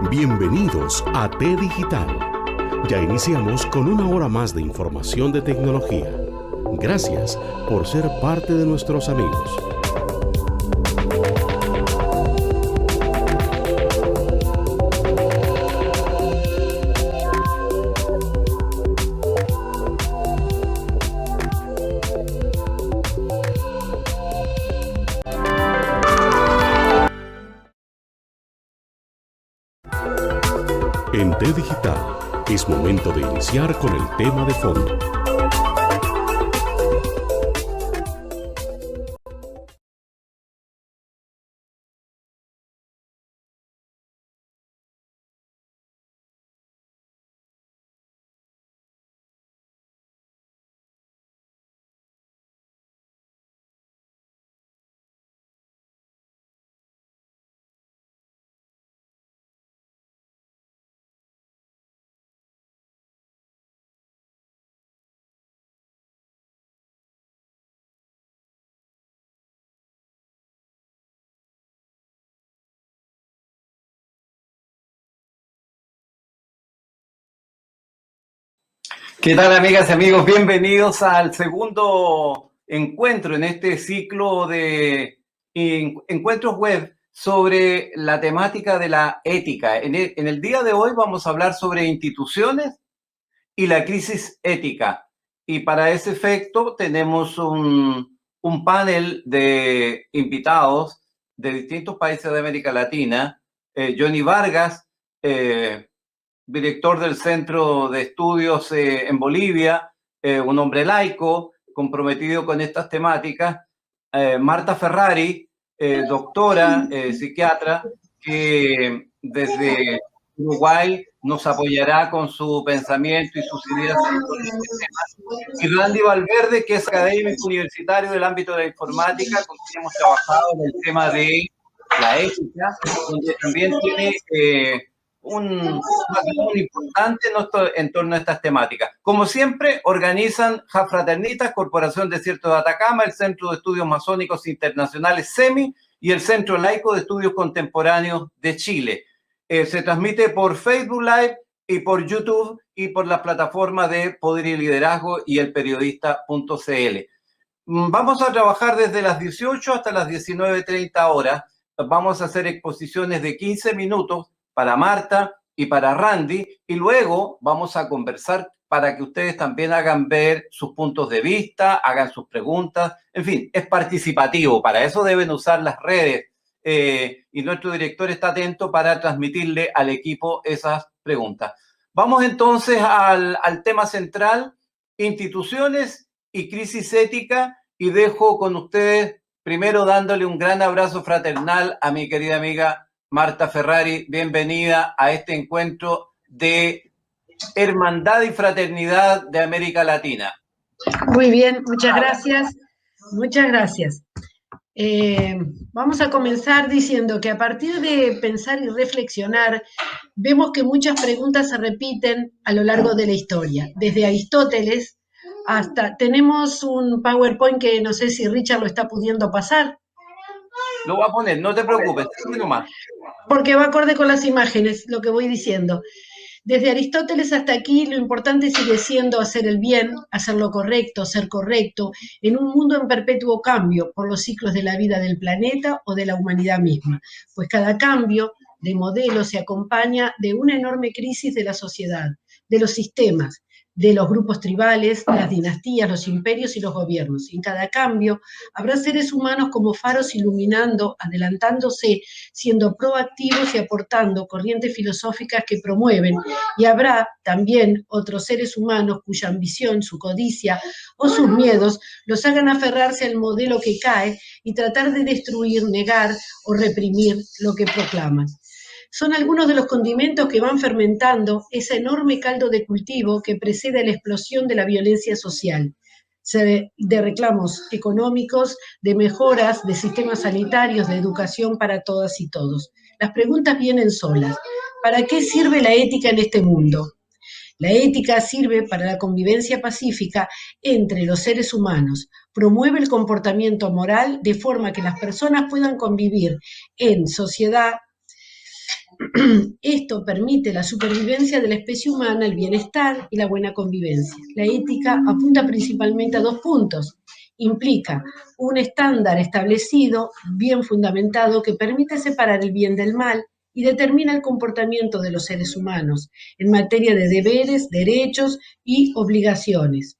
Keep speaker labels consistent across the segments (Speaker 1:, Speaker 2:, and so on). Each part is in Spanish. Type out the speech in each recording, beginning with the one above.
Speaker 1: Bienvenidos a T Digital. Ya iniciamos con una hora más de información de tecnología. Gracias por ser parte de nuestros amigos. En T Digital es momento de iniciar con el tema de fondo.
Speaker 2: ¿Qué tal, amigas y amigos? Bienvenidos al segundo encuentro en este ciclo de encuentros web sobre la temática de la ética. En el día de hoy vamos a hablar sobre instituciones y la crisis ética. Y para ese efecto tenemos un panel de invitados de distintos países de América Latina. Johnny Vargas, director del Centro de Estudios en Bolivia, un hombre laico, comprometido con estas temáticas. Marta Ferrari, doctora, psiquiatra, que desde Uruguay nos apoyará con su pensamiento y sus ideas sobre este tema. Y Randy Valverde, que es académico universitario del ámbito de la informática, con quien hemos trabajado en el tema de la ética, donde también tiene un background importante en torno a estas temáticas. Como siempre, organizan Fraternitas, Corporación Desierto de Atacama, el Centro de Estudios Masónicos Internacionales CEMI y el Centro Laico de Estudios Contemporáneos de Chile. Se transmite por Facebook Live y por YouTube y por las plataformas de Poder y Liderazgo y elperiodista.cl. Vamos a trabajar desde las 18 hasta las 19:30 horas. Vamos a hacer exposiciones de 15 minutos para Marta y para Randy, y luego vamos a conversar para que ustedes también hagan ver sus puntos de vista, hagan sus preguntas, en fin, es participativo, para eso deben usar las redes, y nuestro director está atento para transmitirle al equipo esas preguntas. Vamos entonces al tema central, instituciones y crisis ética, y dejo con ustedes primero dándole un gran abrazo fraternal a mi querida amiga Marta Ferrari. Bienvenida a este encuentro de hermandad y fraternidad de América Latina.
Speaker 3: Muy bien, muchas gracias. Muchas gracias. Vamos a comenzar diciendo que a partir de pensar y reflexionar, vemos que muchas preguntas se repiten a lo largo de la historia. Desde Aristóteles hasta... Tenemos un PowerPoint que no sé si Richard lo está pudiendo pasar.
Speaker 2: Lo voy a poner, no te preocupes, nomás.
Speaker 3: Porque va acorde con las imágenes, lo que voy diciendo. Desde Aristóteles hasta aquí, lo importante sigue siendo hacer el bien, hacer lo correcto, ser correcto, en un mundo en perpetuo cambio por los ciclos de la vida del planeta o de la humanidad misma. Pues cada cambio de modelo se acompaña de una enorme crisis de la sociedad, de los sistemas, de los grupos tribales, las dinastías, los imperios y los gobiernos. En cada cambio habrá seres humanos como faros iluminando, adelantándose, siendo proactivos y aportando corrientes filosóficas que promueven, y habrá también otros seres humanos cuya ambición, su codicia o sus miedos los hagan aferrarse al modelo que cae y tratar de destruir, negar o reprimir lo que proclaman. Son algunos de los condimentos que van fermentando ese enorme caldo de cultivo que precede a la explosión de la violencia social, de reclamos económicos, de mejoras de sistemas sanitarios, de educación para todas y todos. Las preguntas vienen solas. ¿Para qué sirve la ética en este mundo? La ética sirve para la convivencia pacífica entre los seres humanos, promueve el comportamiento moral de forma que las personas puedan convivir en sociedad Esto permite la supervivencia de la especie humana, el bienestar y la buena convivencia. La ética apunta principalmente a 2 puntos. Implica un estándar establecido, bien fundamentado, que permite separar el bien del mal y determina el comportamiento de los seres humanos en materia de deberes, derechos y obligaciones.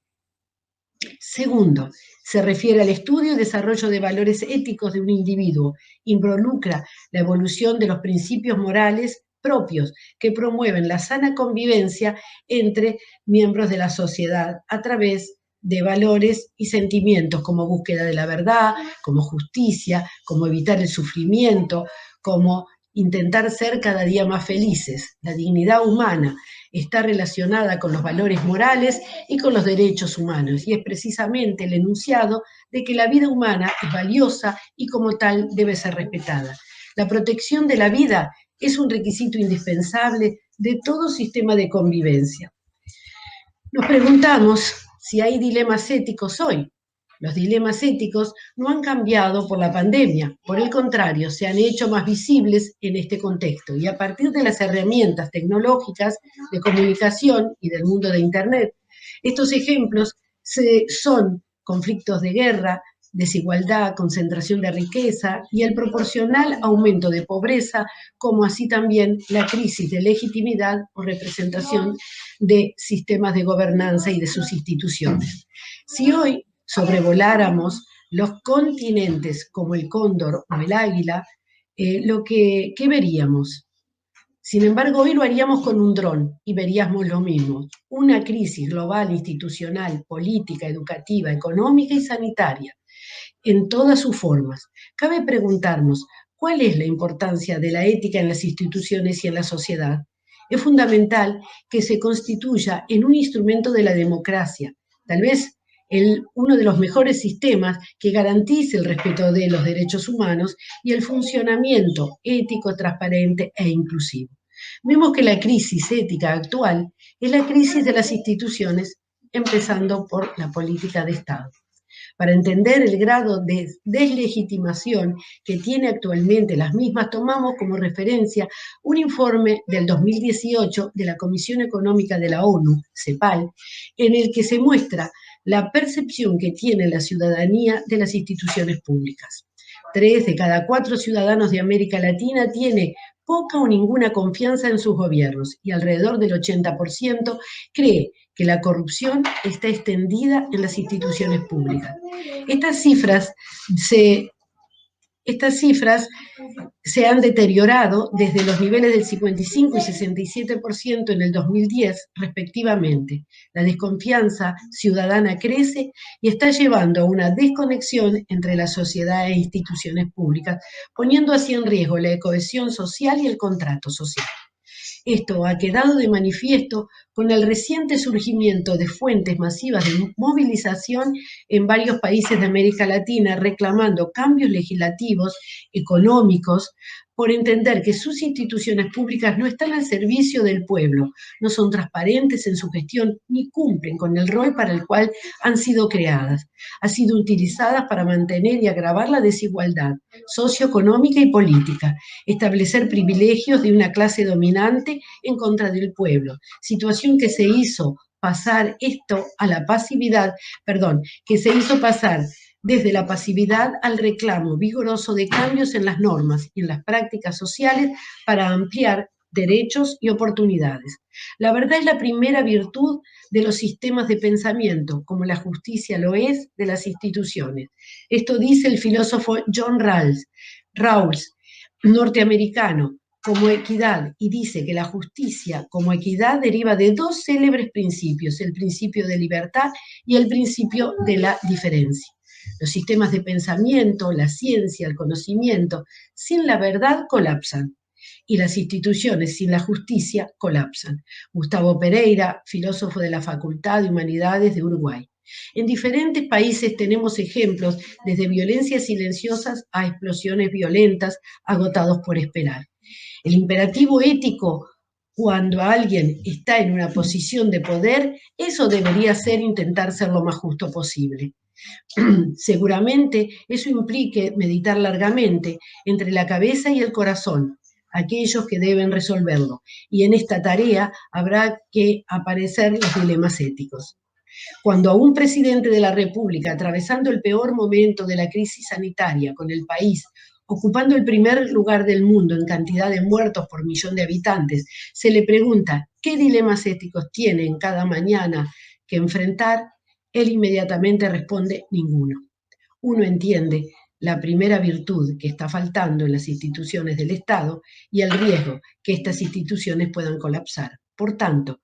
Speaker 3: Segundo, se refiere al estudio y desarrollo de valores éticos de un individuo. Involucra la evolución de los principios morales propios que promueven la sana convivencia entre miembros de la sociedad a través de valores y sentimientos como búsqueda de la verdad, como justicia, como evitar el sufrimiento, como intentar ser cada día más felices. La dignidad humana está relacionada con los valores morales y con los derechos humanos, y es precisamente el enunciado de que la vida humana es valiosa y como tal debe ser respetada. La protección de la vida es un requisito indispensable de todo sistema de convivencia. Nos preguntamos si hay dilemas éticos hoy. Los dilemas éticos no han cambiado por la pandemia, por el contrario, se han hecho más visibles en este contexto y a partir de las herramientas tecnológicas de comunicación y del mundo de Internet, estos ejemplos son conflictos de guerra, desigualdad, concentración de riqueza y el proporcional aumento de pobreza, como así también la crisis de legitimidad o representación de sistemas de gobernanza y de sus instituciones. Si hoy sobrevoláramos los continentes como el cóndor o el águila, ¿qué veríamos? Sin embargo, hoy lo haríamos con un dron y veríamos lo mismo. Una crisis global, institucional, política, educativa, económica y sanitaria, en todas sus formas. Cabe preguntarnos, ¿cuál es la importancia de la ética en las instituciones y en la sociedad? Es fundamental que se constituya en un instrumento de la democracia, tal vez uno de los mejores sistemas que garantice el respeto de los derechos humanos y el funcionamiento ético, transparente e inclusivo. Vemos que la crisis ética actual es la crisis de las instituciones, empezando por la política de Estado. Para entender el grado de deslegitimación que tiene actualmente las mismas, tomamos como referencia un informe del 2018 de la Comisión Económica de la ONU, CEPAL, en el que se muestra la percepción que tiene la ciudadanía de las instituciones públicas. 3 de cada 4 ciudadanos de América Latina tiene poca o ninguna confianza en sus gobiernos y alrededor del 80% cree que la corrupción está extendida en las instituciones públicas. Estas cifras se han deteriorado desde los niveles del 55 y 67% en el 2010, respectivamente. La desconfianza ciudadana crece y está llevando a una desconexión entre la sociedad e instituciones públicas, poniendo así en riesgo la cohesión social y el contrato social. Esto ha quedado de manifiesto con el reciente surgimiento de fuentes masivas de movilización en varios países de América Latina reclamando cambios legislativos, económicos, por entender que sus instituciones públicas no están al servicio del pueblo, no son transparentes en su gestión ni cumplen con el rol para el cual han sido creadas. Han sido utilizadas para mantener y agravar la desigualdad socioeconómica y política, establecer privilegios de una clase dominante en contra del pueblo, situación que se hizo pasar desde la pasividad al reclamo vigoroso de cambios en las normas y en las prácticas sociales para ampliar derechos y oportunidades. La verdad es la primera virtud de los sistemas de pensamiento, como la justicia lo es de las instituciones. Esto dice el filósofo John Rawls, norteamericano, como equidad, y dice que la justicia como equidad deriva de 2 célebres principios, el principio de libertad y el principio de la diferencia. Los sistemas de pensamiento, la ciencia, el conocimiento, sin la verdad colapsan. Y las instituciones sin la justicia colapsan. Gustavo Pereira, filósofo de la Facultad de Humanidades de Uruguay. En diferentes países tenemos ejemplos desde violencias silenciosas a explosiones violentas agotados por esperar. El imperativo ético, cuando alguien está en una posición de poder, eso debería ser intentar ser lo más justo posible. Seguramente eso implique meditar largamente entre la cabeza y el corazón, aquellos que deben resolverlo. Y en esta tarea habrá que aparecer los dilemas éticos. Cuando a un presidente de la República, atravesando el peor momento de la crisis sanitaria con el país, ocupando el primer lugar del mundo en cantidad de muertos por millón de habitantes, se le pregunta qué dilemas éticos tiene en cada mañana que enfrentar, él inmediatamente responde ninguno. Uno entiende la primera virtud que está faltando en las instituciones del Estado y el riesgo que estas instituciones puedan colapsar. Por tanto,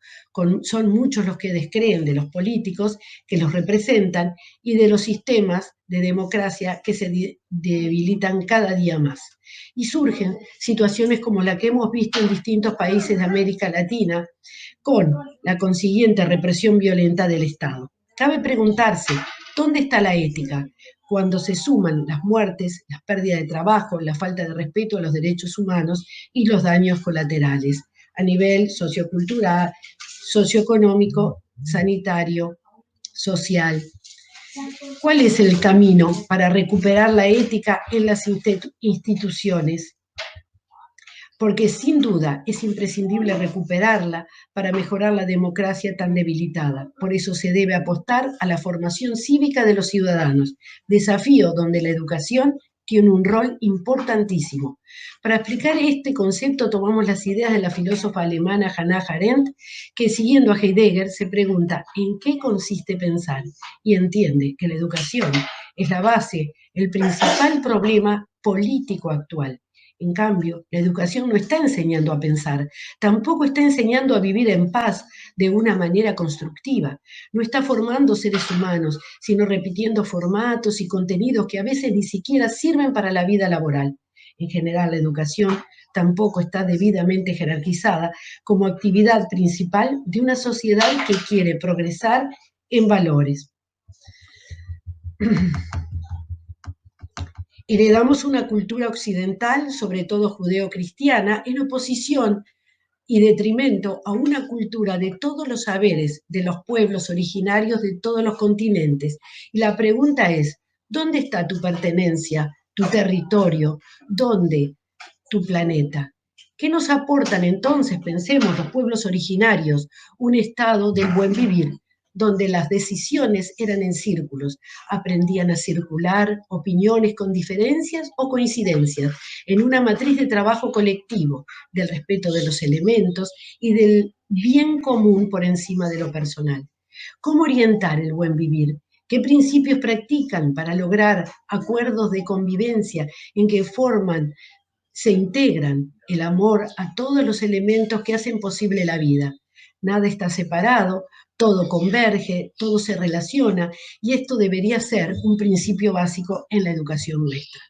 Speaker 3: son muchos los que descreen de los políticos que los representan y de los sistemas de democracia que se debilitan cada día más. Y surgen situaciones como la que hemos visto en distintos países de América Latina, con la consiguiente represión violenta del Estado. Cabe preguntarse, ¿dónde está la ética? Cuando se suman las muertes, las pérdidas de trabajo, la falta de respeto a los derechos humanos y los daños colaterales a nivel sociocultural, socioeconómico, sanitario, social. ¿Cuál es el camino para recuperar la ética en las instituciones? Porque sin duda es imprescindible recuperarla para mejorar la democracia tan debilitada. Por eso se debe apostar a la formación cívica de los ciudadanos, desafío donde la educación tiene un rol importantísimo. Para explicar este concepto tomamos las ideas de la filósofa alemana Hannah Arendt, que siguiendo a Heidegger se pregunta ¿en qué consiste pensar? Y entiende que la educación es la base, el principal problema político actual. En cambio, la educación no está enseñando a pensar, tampoco está enseñando a vivir en paz de una manera constructiva. No está formando seres humanos, sino repitiendo formatos y contenidos que a veces ni siquiera sirven para la vida laboral. En general, la educación tampoco está debidamente jerarquizada como actividad principal de una sociedad que quiere progresar en valores. Heredamos una cultura occidental, sobre todo judeo-cristiana, en oposición y detrimento a una cultura de todos los saberes de los pueblos originarios de todos los continentes. Y la pregunta es, ¿dónde está tu pertenencia, tu territorio? ¿Dónde tu planeta? ¿Qué nos aportan entonces, pensemos, los pueblos originarios? Un estado del buen vivir, donde las decisiones eran en círculos, aprendían a circular opiniones con diferencias o coincidencias, en una matriz de trabajo colectivo, del respeto de los elementos y del bien común por encima de lo personal. ¿Cómo orientar el buen vivir? ¿Qué principios practican para lograr acuerdos de convivencia en que se integran el amor a todos los elementos que hacen posible la vida? Nada está separado, todo converge, todo se relaciona, y esto debería ser un principio básico en la educación nuestra.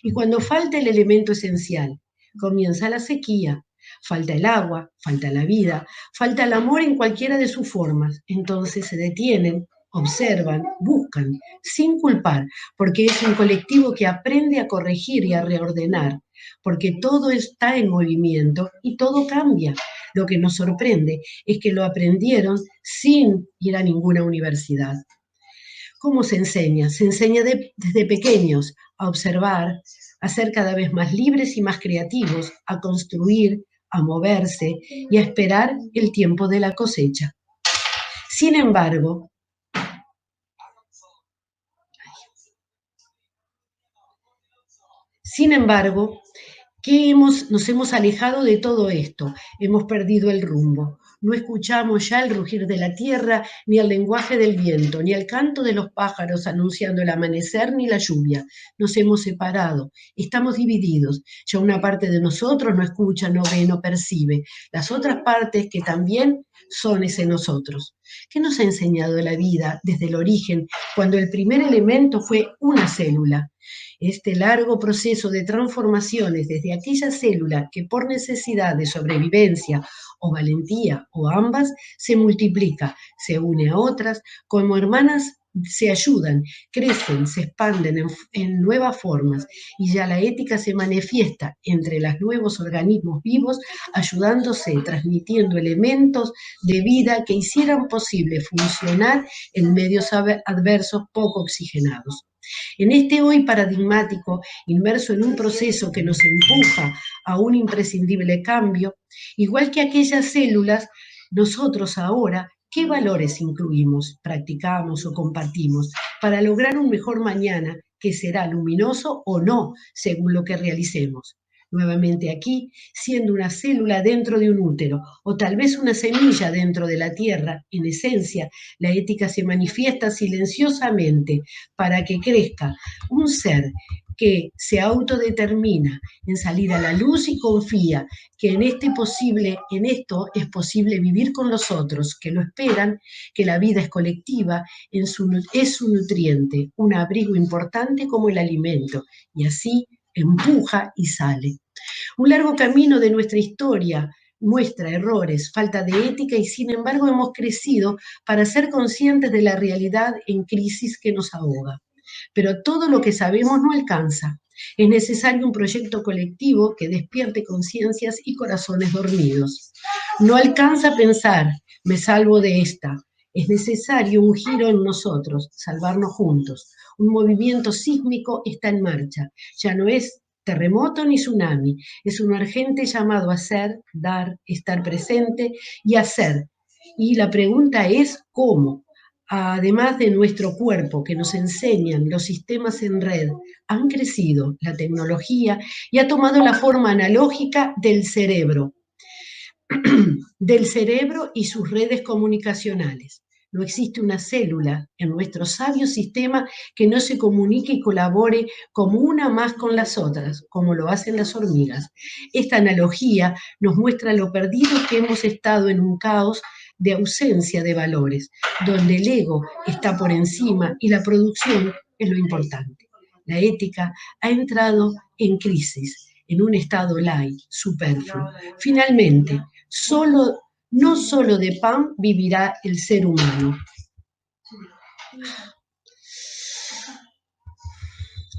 Speaker 3: Y cuando falta el elemento esencial, comienza la sequía, falta el agua, falta la vida, falta el amor en cualquiera de sus formas. Entonces se detienen, observan, buscan, sin culpar, porque es un colectivo que aprende a corregir y a reordenar, porque todo está en movimiento y todo cambia. Lo que nos sorprende es que lo aprendieron sin ir a ninguna universidad. ¿Cómo se enseña? Se enseña desde pequeños a observar, a ser cada vez más libres y más creativos, a construir, a moverse y a esperar el tiempo de la cosecha. Sin embargo, nos hemos alejado de todo esto, hemos perdido el rumbo. No escuchamos ya el rugir de la tierra, ni el lenguaje del viento, ni el canto de los pájaros anunciando el amanecer, ni la lluvia. Nos hemos separado, estamos divididos. Ya una parte de nosotros no escucha, no ve, no percibe. Las otras partes que también son ese nosotros. ¿Qué nos ha enseñado la vida desde el origen, cuando el primer elemento fue una célula? Este largo proceso de transformaciones desde aquella célula que por necesidad de sobrevivencia o valentía o ambas se multiplica, se une a otras, como hermanas se ayudan, crecen, se expanden en nuevas formas y ya la ética se manifiesta entre los nuevos organismos vivos, ayudándose, transmitiendo elementos de vida que hicieran posible funcionar en medios adversos poco oxigenados. En este hoy paradigmático, inmerso en un proceso que nos empuja a un imprescindible cambio, igual que aquellas células, nosotros ahora, ¿qué valores incluimos, practicamos o compartimos para lograr un mejor mañana que será luminoso o no, según lo que realicemos? Nuevamente aquí, siendo una célula dentro de un útero o tal vez una semilla dentro de la tierra, en esencia, la ética se manifiesta silenciosamente para que crezca un ser que se autodetermina en salir a la luz y confía que en esto es posible vivir con los otros, que lo esperan, que la vida es colectiva, es su nutriente, un abrigo importante como el alimento, y así empuja y sale. Un largo camino de nuestra historia muestra errores, falta de ética y sin embargo hemos crecido para ser conscientes de la realidad en crisis que nos ahoga. Pero todo lo que sabemos no alcanza. Es necesario un proyecto colectivo que despierte conciencias y corazones dormidos. No alcanza pensar, me salvo de esta. Es necesario un giro en nosotros, salvarnos juntos. Un movimiento sísmico está en marcha. Ya no es terremoto ni tsunami, es un urgente llamado a ser, dar, estar presente y hacer. Y la pregunta es ¿cómo? Además de nuestro cuerpo que nos enseñan los sistemas en red, han crecido la tecnología y ha tomado la forma analógica del cerebro y sus redes comunicacionales. No existe una célula en nuestro sabio sistema que no se comunique y colabore como una más con las otras, como lo hacen las hormigas. Esta analogía nos muestra lo perdido que hemos estado en un caos de ausencia de valores, donde el ego está por encima y la producción es lo importante. La ética ha entrado en crisis, en un estado light, superfluo. Finalmente, no solo de pan vivirá el ser humano.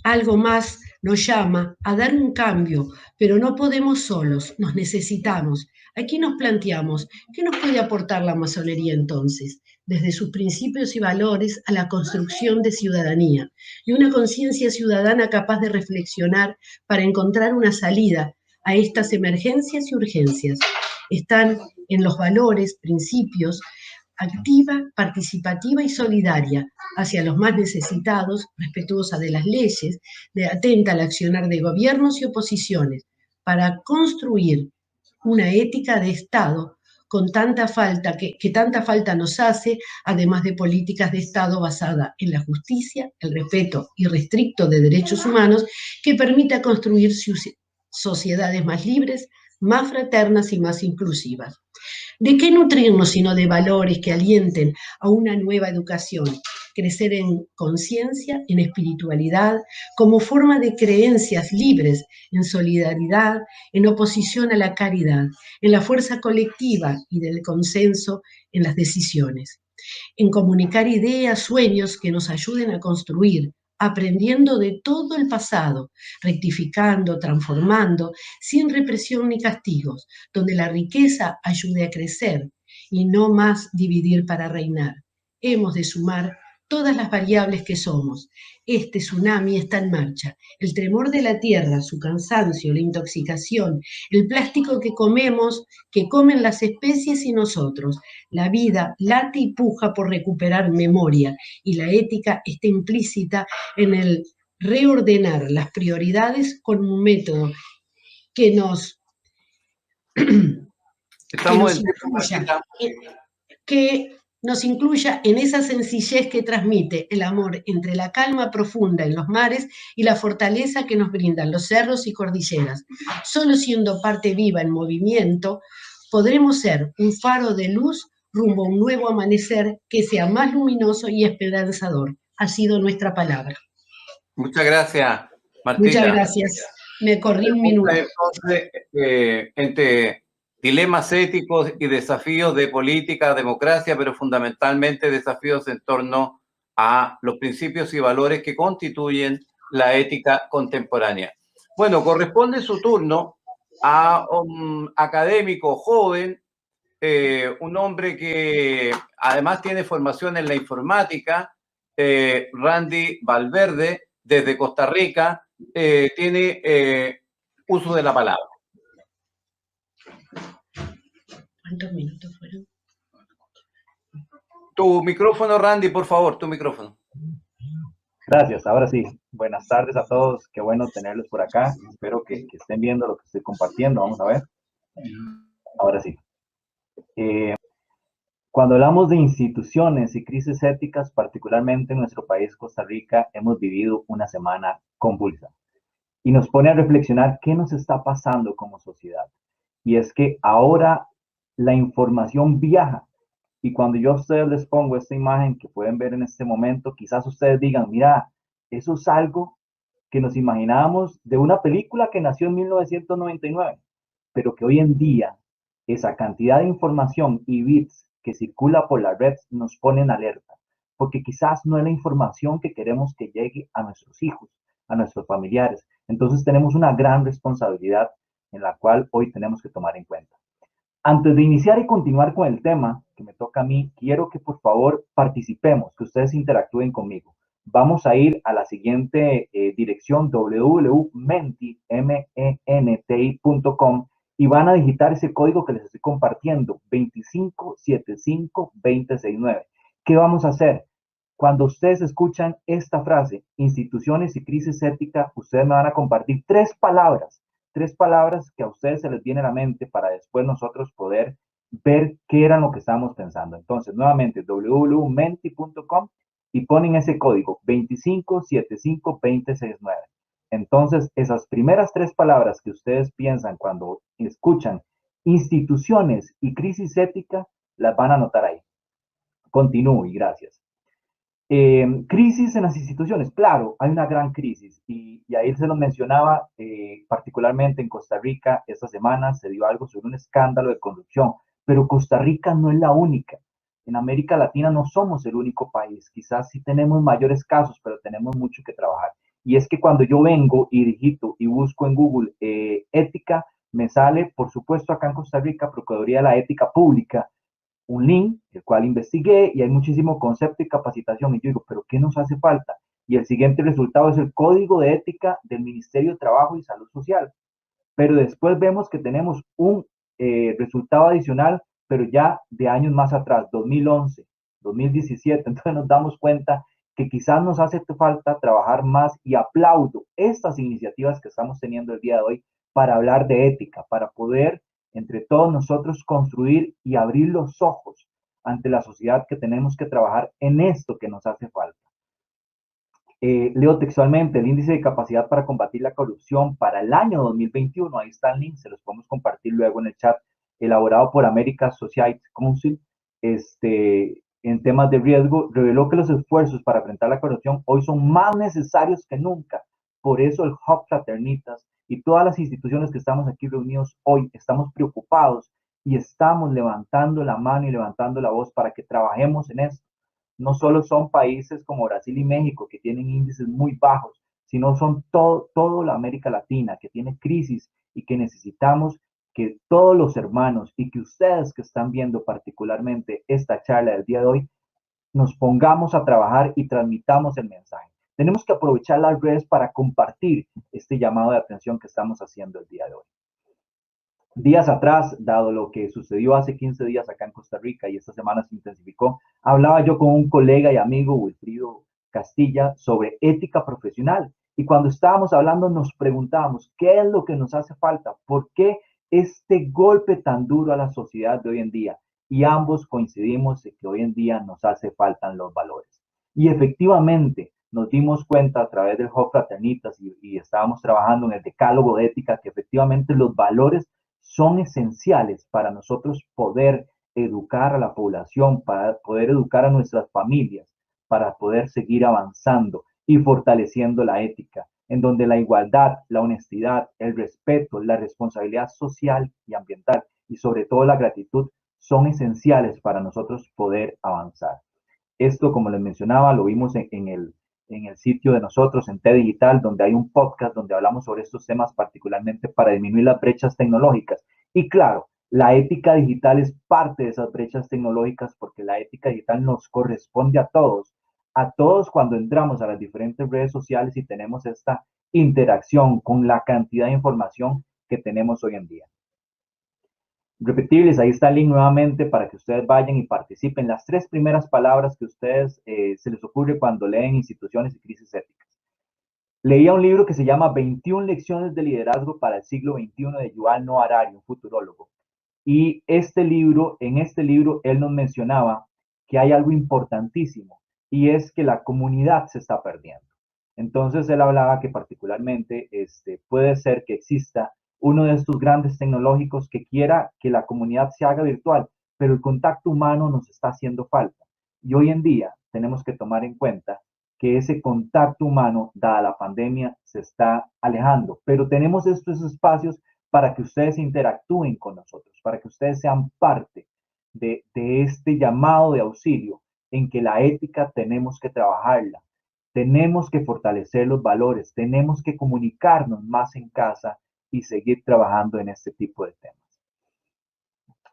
Speaker 3: Algo más nos llama a dar un cambio, pero no podemos solos, nos necesitamos. Aquí nos planteamos, ¿qué nos puede aportar la masonería entonces? Desde sus principios y valores a la construcción de ciudadanía y una conciencia ciudadana capaz de reflexionar para encontrar una salida a estas emergencias y urgencias. Están en los valores, principios, activa, participativa y solidaria hacia los más necesitados, respetuosa de las leyes, atenta al accionar de gobiernos y oposiciones, para construir una ética de Estado con tanta falta que tanta falta nos hace, además de políticas de Estado basadas en la justicia, el respeto irrestricto de derechos humanos, que permita construir sociedades más libres, más fraternas y más inclusivas. ¿De qué nutrirnos sino de valores que alienten a una nueva educación? Crecer en conciencia, en espiritualidad, como forma de creencias libres, en solidaridad, en oposición a la caridad, en la fuerza colectiva y del consenso en las decisiones. En comunicar ideas, sueños que nos ayuden a construir, aprendiendo de todo el pasado, rectificando, transformando, sin represión ni castigos, donde la riqueza ayude a crecer y no más dividir para reinar. Hemos de sumar todas las variables que somos. Este tsunami está en marcha. El tremor de la tierra, su cansancio, la intoxicación, el plástico que comemos, que comen las especies y nosotros. La vida late y puja por recuperar memoria y la ética está implícita en el reordenar las prioridades con un método que nos incluya en esa sencillez que transmite el amor entre la calma profunda en los mares y la fortaleza que nos brindan los cerros y cordilleras. Solo siendo parte viva en movimiento, podremos ser un faro de luz rumbo a un nuevo amanecer que sea más luminoso y esperanzador. Ha sido nuestra palabra.
Speaker 2: Muchas gracias, Martita.
Speaker 3: Muchas gracias. Me corrí un minuto.
Speaker 2: Entonces, entre dilemas éticos y desafíos de política, democracia, pero fundamentalmente desafíos en torno a los principios y valores que constituyen la ética contemporánea. Bueno, corresponde su turno a un académico joven, un hombre que además tiene formación en la informática, Randy Valverde, desde Costa Rica, tiene uso de la palabra.
Speaker 3: ¿Cuántos minutos fueron?
Speaker 2: Tu micrófono, Randy, por favor, tu micrófono.
Speaker 4: Gracias, ahora sí. Buenas tardes a todos, qué bueno tenerlos por acá. Espero que estén viendo lo que estoy compartiendo. Vamos a ver. Ahora sí. Cuando hablamos de instituciones y crisis éticas, particularmente en nuestro país, Costa Rica, hemos vivido una semana convulsa y nos pone a reflexionar qué nos está pasando como sociedad. Y es que ahora la información viaja. Y cuando yo a ustedes les pongo esta imagen que pueden ver en este momento, quizás ustedes digan, mira, eso es algo que nos imaginábamos de una película que nació en 1999, pero que hoy en día esa cantidad de información y bits que circula por la red nos pone en alerta, porque quizás no es la información que queremos que llegue a nuestros hijos, a nuestros familiares. Entonces tenemos una gran responsabilidad en la cual hoy tenemos que tomar en cuenta. Antes de iniciar y continuar con el tema que me toca a mí, quiero que por favor participemos, que ustedes interactúen conmigo. Vamos a ir a la siguiente dirección www.menti.com y van a digitar ese código que les estoy compartiendo, 2575-2069. ¿Qué vamos a hacer? Cuando ustedes escuchan esta frase, instituciones y crisis ética, ustedes me van a compartir tres palabras que a ustedes se les viene a la mente para después nosotros poder ver qué era lo que estábamos pensando. Entonces, nuevamente, www.menti.com y ponen ese código 2575-2069. Entonces, esas primeras tres palabras que ustedes piensan cuando escuchan instituciones y crisis ética, las van a anotar ahí. Continúo y gracias. Crisis en las instituciones, claro, hay una gran crisis y ahí se lo mencionaba, particularmente en Costa Rica, esta semana se dio algo sobre un escándalo de corrupción, pero Costa Rica no es la única. En América Latina no somos el único país, quizás sí tenemos mayores casos, pero tenemos mucho que trabajar. Y es que cuando yo vengo y digito y busco en Google ética, me sale, por supuesto, acá en Costa Rica, Procuraduría de la Ética Pública, un link, el cual investigué y hay muchísimo concepto y capacitación. Y yo digo, ¿pero qué nos hace falta? Y el siguiente resultado es el Código de Ética del Ministerio de Trabajo y Salud Social. Pero después vemos que tenemos un resultado adicional, pero ya de años más atrás, 2011, 2017. Entonces nos damos cuenta que quizás nos hace falta trabajar más y aplaudo estas iniciativas que estamos teniendo el día de hoy para hablar de ética, para poder entre todos nosotros construir y abrir los ojos ante la sociedad que tenemos que trabajar en esto que nos hace falta. Leo textualmente, el índice de capacidad para combatir la corrupción para el año 2021, ahí está el link, se los podemos compartir luego en el chat, elaborado por American Society Council, en temas de riesgo, reveló que los esfuerzos para enfrentar la corrupción hoy son más necesarios que nunca. Por eso el Hub Fraternitas y todas las instituciones que estamos aquí reunidos hoy estamos preocupados y estamos levantando la mano y levantando la voz para que trabajemos en esto. No solo son países como Brasil y México que tienen índices muy bajos, sino son toda la América Latina que tiene crisis y que necesitamos que todos los hermanos y que ustedes que están viendo particularmente esta charla del día de hoy, nos pongamos a trabajar y transmitamos el mensaje. Tenemos que aprovechar las redes para compartir este llamado de atención que estamos haciendo el día de hoy. Días atrás, dado lo que sucedió hace 15 días acá en Costa Rica y esta semana se intensificó, hablaba yo con un colega y amigo, Wilfrido Castilla, sobre ética profesional. Y cuando estábamos hablando nos preguntábamos, ¿qué es lo que nos hace falta? ¿Por qué este golpe tan duro a la sociedad de hoy en día? Y ambos coincidimos en que hoy en día nos hace falta los valores. Y efectivamente nos dimos cuenta a través del Hub Fraternitas y estábamos trabajando en el decálogo de ética que efectivamente los valores son esenciales para nosotros poder educar a la población, para poder educar a nuestras familias, para poder seguir avanzando y fortaleciendo la ética, en donde la igualdad, la honestidad, el respeto, la responsabilidad social y ambiental y sobre todo la gratitud son esenciales para nosotros poder avanzar. Esto, como les mencionaba, lo vimos en el sitio de nosotros, en T Digital, donde hay un podcast donde hablamos sobre estos temas particularmente para disminuir las brechas tecnológicas. Y claro, la ética digital es parte de esas brechas tecnológicas porque la ética digital nos corresponde a todos a todos cuando entramos a las diferentes redes sociales y tenemos esta interacción con la cantidad de información que tenemos hoy en día. Repetirles, ahí está el link nuevamente para que ustedes vayan y participen. Las 3 primeras palabras que a ustedes se les ocurre cuando leen instituciones y crisis éticas. Leía un libro que se llama 21 lecciones de liderazgo para el siglo XXI de Yuval Noah Harari, un futurólogo. Y en este libro, él nos mencionaba que hay algo importantísimo y es que la comunidad se está perdiendo. Entonces él hablaba que particularmente puede ser que exista uno de estos grandes tecnológicos que quiera que la comunidad se haga virtual, pero el contacto humano nos está haciendo falta. Y hoy en día tenemos que tomar en cuenta que ese contacto humano, dada la pandemia, se está alejando. Pero tenemos estos espacios para que ustedes interactúen con nosotros, para que ustedes sean parte de este llamado de auxilio en que la ética tenemos que trabajarla. Tenemos que fortalecer los valores, tenemos que comunicarnos más en casa y seguir trabajando en este tipo de temas.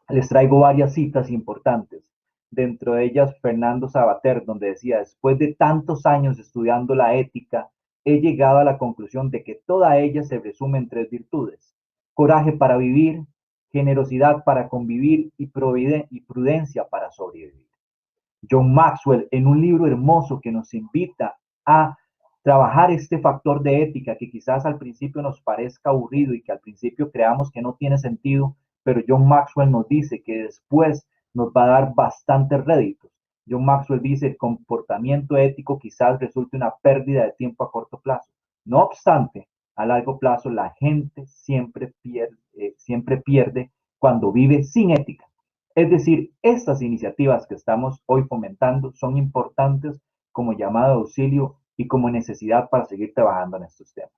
Speaker 4: Les traigo varias citas importantes. Dentro de ellas, Fernando Sabater, donde decía, después de tantos años estudiando la ética, he llegado a la conclusión de que toda ella se resume en 3 virtudes: coraje para vivir, generosidad para convivir y prudencia para sobrevivir. John Maxwell, en un libro hermoso que nos invita a trabajar este factor de ética que quizás al principio nos parezca aburrido y que al principio creamos que no tiene sentido, pero John Maxwell nos dice que después nos va a dar bastantes réditos. John Maxwell dice, el comportamiento ético quizás resulte una pérdida de tiempo a corto plazo. No obstante, a largo plazo la gente siempre pierde cuando vive sin ética. Es decir, estas iniciativas que estamos hoy fomentando son importantes como llamado de auxilio y como necesidad para seguir trabajando en estos temas.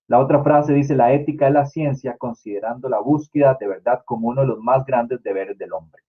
Speaker 4: La otra frase dice, la ética es la ciencia, considerando la búsqueda de verdad como uno de los más grandes deberes del hombre.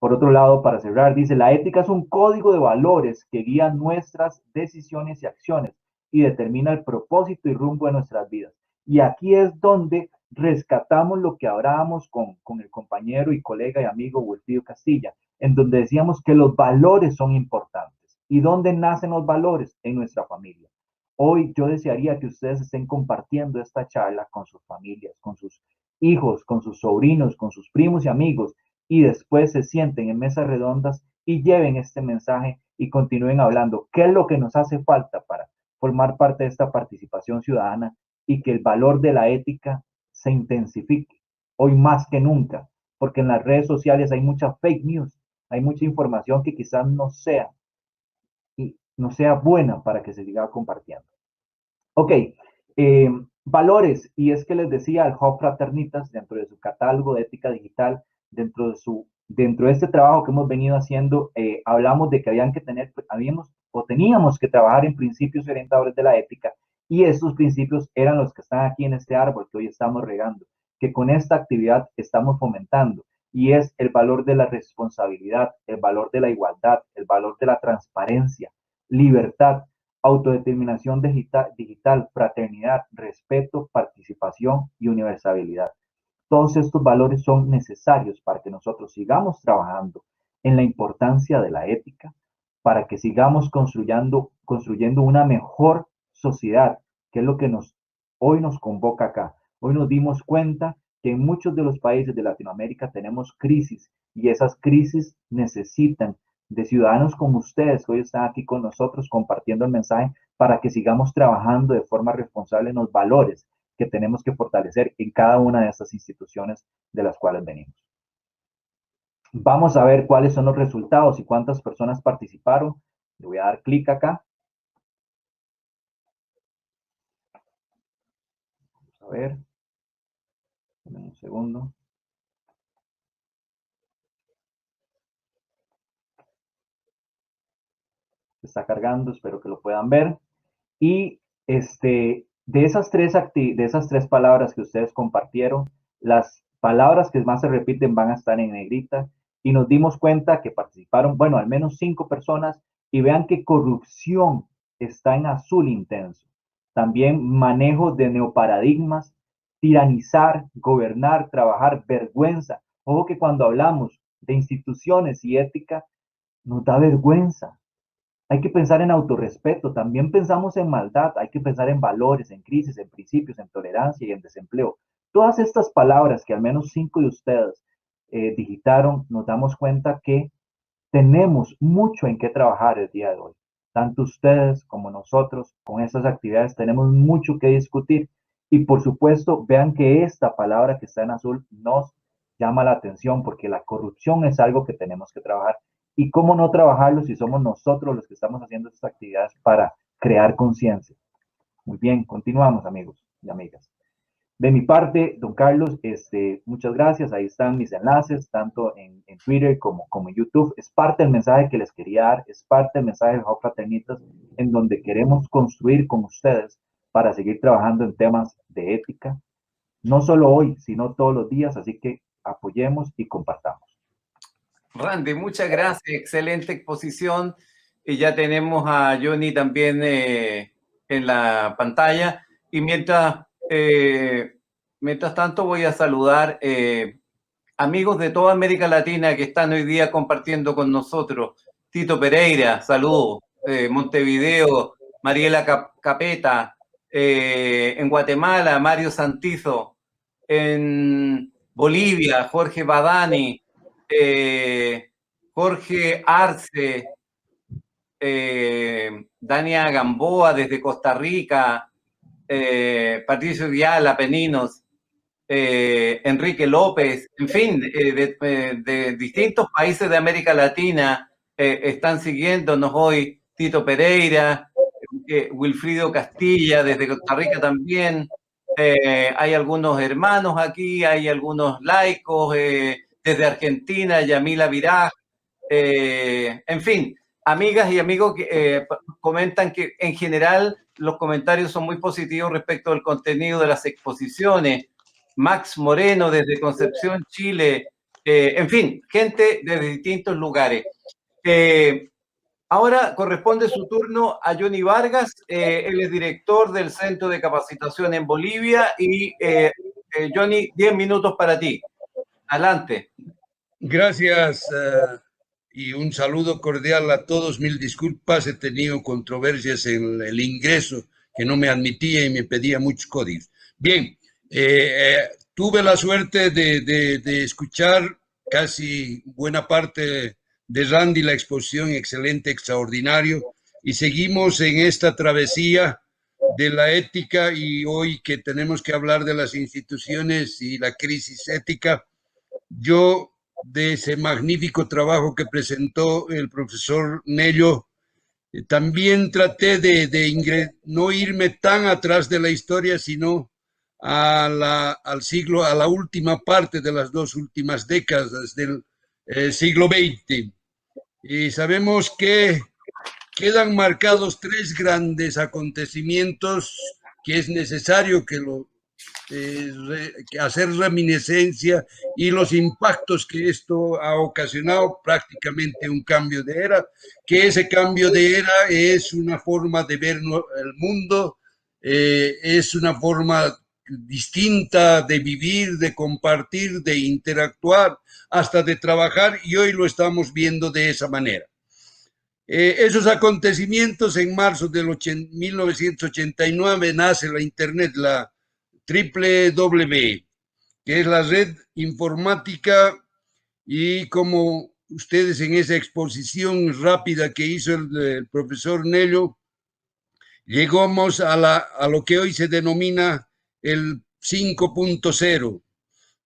Speaker 4: Por otro lado, para cerrar, dice, la ética es un código de valores que guía nuestras decisiones y acciones y determina el propósito y rumbo de nuestras vidas. Y aquí es donde rescatamos lo que hablábamos con el compañero y colega y amigo Wilfrido Castilla, en donde decíamos que los valores son importantes. ¿Y dónde nacen los valores? En nuestra familia. Hoy yo desearía que ustedes estén compartiendo esta charla con sus familias, con sus hijos, con sus sobrinos, con sus primos y amigos, y después se sienten en mesas redondas y lleven este mensaje y continúen hablando. ¿Qué es lo que nos hace falta para formar parte de esta participación ciudadana y que el valor de la ética se intensifique hoy más que nunca? Porque en las redes sociales hay mucha fake news, hay mucha información que quizás no sea buena para que se siga compartiendo. Ok, valores, y es que les decía, el Hub Fraternitas, dentro de su catálogo de ética digital, dentro de este trabajo que hemos venido haciendo, hablamos de que teníamos que trabajar en principios orientadores de la ética, y estos principios eran los que están aquí en este árbol que hoy estamos regando, que con esta actividad estamos fomentando, y es el valor de la responsabilidad, el valor de la igualdad, el valor de la transparencia, libertad, autodeterminación digital, fraternidad, respeto, participación y universalidad. Todos estos valores son necesarios para que nosotros sigamos trabajando en la importancia de la ética, para que sigamos construyendo una mejor sociedad, que es lo que hoy nos convoca acá. Hoy nos dimos cuenta que en muchos de los países de Latinoamérica tenemos crisis y esas crisis necesitan de ciudadanos como ustedes que hoy están aquí con nosotros compartiendo el mensaje para que sigamos trabajando de forma responsable en los valores que tenemos que fortalecer en cada una de estas instituciones de las cuales venimos. Vamos a ver cuáles son los resultados y cuántas personas participaron. Le voy a dar clic acá. Vamos a ver. Un segundo. Se está cargando, espero que lo puedan ver. Y de esas tres palabras que ustedes compartieron, las palabras que más se repiten van a estar en negrita. Y nos dimos cuenta que participaron, bueno, al menos 5 personas. Y vean que corrupción está en azul intenso. También manejo de neoparadigmas, tiranizar, gobernar, trabajar, vergüenza. Ojo que cuando hablamos de instituciones y ética, nos da vergüenza. Hay que pensar en autorrespeto, también pensamos en maldad, hay que pensar en valores, en crisis, en principios, en tolerancia y en desempleo. Todas estas palabras que al menos 5 de ustedes digitaron, nos damos cuenta que tenemos mucho en qué trabajar el día de hoy. Tanto ustedes como nosotros con estas actividades tenemos mucho que discutir. Y por supuesto, vean que esta palabra que está en azul nos llama la atención porque la corrupción es algo que tenemos que trabajar. ¿Y cómo no trabajarlo si somos nosotros los que estamos haciendo estas actividades para crear conciencia? Muy bien, continuamos amigos y amigas. De mi parte, don Carlos, muchas gracias. Ahí están mis enlaces, tanto en Twitter como en YouTube. Es parte del mensaje que les quería dar, es parte del mensaje de Hub Fraternitas, en donde queremos construir con ustedes para seguir trabajando en temas de ética, no solo hoy, sino todos los días. Así que apoyemos y compartamos.
Speaker 2: Randy, muchas gracias. Excelente exposición. Y ya tenemos a Johnny también en la pantalla. Y mientras tanto voy a saludar amigos de toda América Latina que están hoy día compartiendo con nosotros. Tito Pereira, saludos. Montevideo, Mariela Capeta. En Guatemala, Mario Santizo. En Bolivia, Jorge Badani. Jorge Arce. Dania Gamboa desde Costa Rica. Patricio Vial, Apeninos, Enrique López, en fin, de distintos países de América Latina están siguiéndonos hoy. Tito Pereira, Wilfrido Castilla desde Costa Rica también. Hay algunos hermanos aquí, hay algunos laicos desde Argentina, Yamila Viraj, en fin. Amigas y amigos que comentan que en general los comentarios son muy positivos respecto al contenido de las exposiciones. Max Moreno desde Concepción, Chile. En fin, gente de distintos lugares. Ahora corresponde su turno a Johnny Vargas. Él es director del Centro de Capacitación en Bolivia. Y Johnny, 10 minutos para ti. Adelante.
Speaker 5: Gracias. Y un saludo cordial a todos. Mil disculpas, he tenido controversias en el ingreso que no me admitía y me pedía muchos códigos. Bien, tuve la suerte de escuchar casi buena parte de Randy, la exposición excelente, extraordinario, y seguimos en esta travesía de la ética y hoy que tenemos que hablar de las instituciones y la crisis ética. Yo, de ese magnífico trabajo que presentó el profesor Nello, también traté de no irme tan atrás de la historia, sino al siglo, a la última parte de las 2 últimas décadas del siglo XX. Y sabemos que quedan marcados 3 grandes acontecimientos que es necesario que hacer reminiscencia y los impactos que esto ha ocasionado, prácticamente un cambio de era, que ese cambio de era es una forma de ver el mundo, es una forma distinta de vivir, de compartir, de interactuar, hasta de trabajar, y hoy lo estamos viendo de esa manera. Esos acontecimientos, en marzo de 1989 nace la Internet, la WWW, que es la red informática, y como ustedes en esa exposición rápida que hizo el profesor Nello, llegamos a lo que hoy se denomina el 5.0,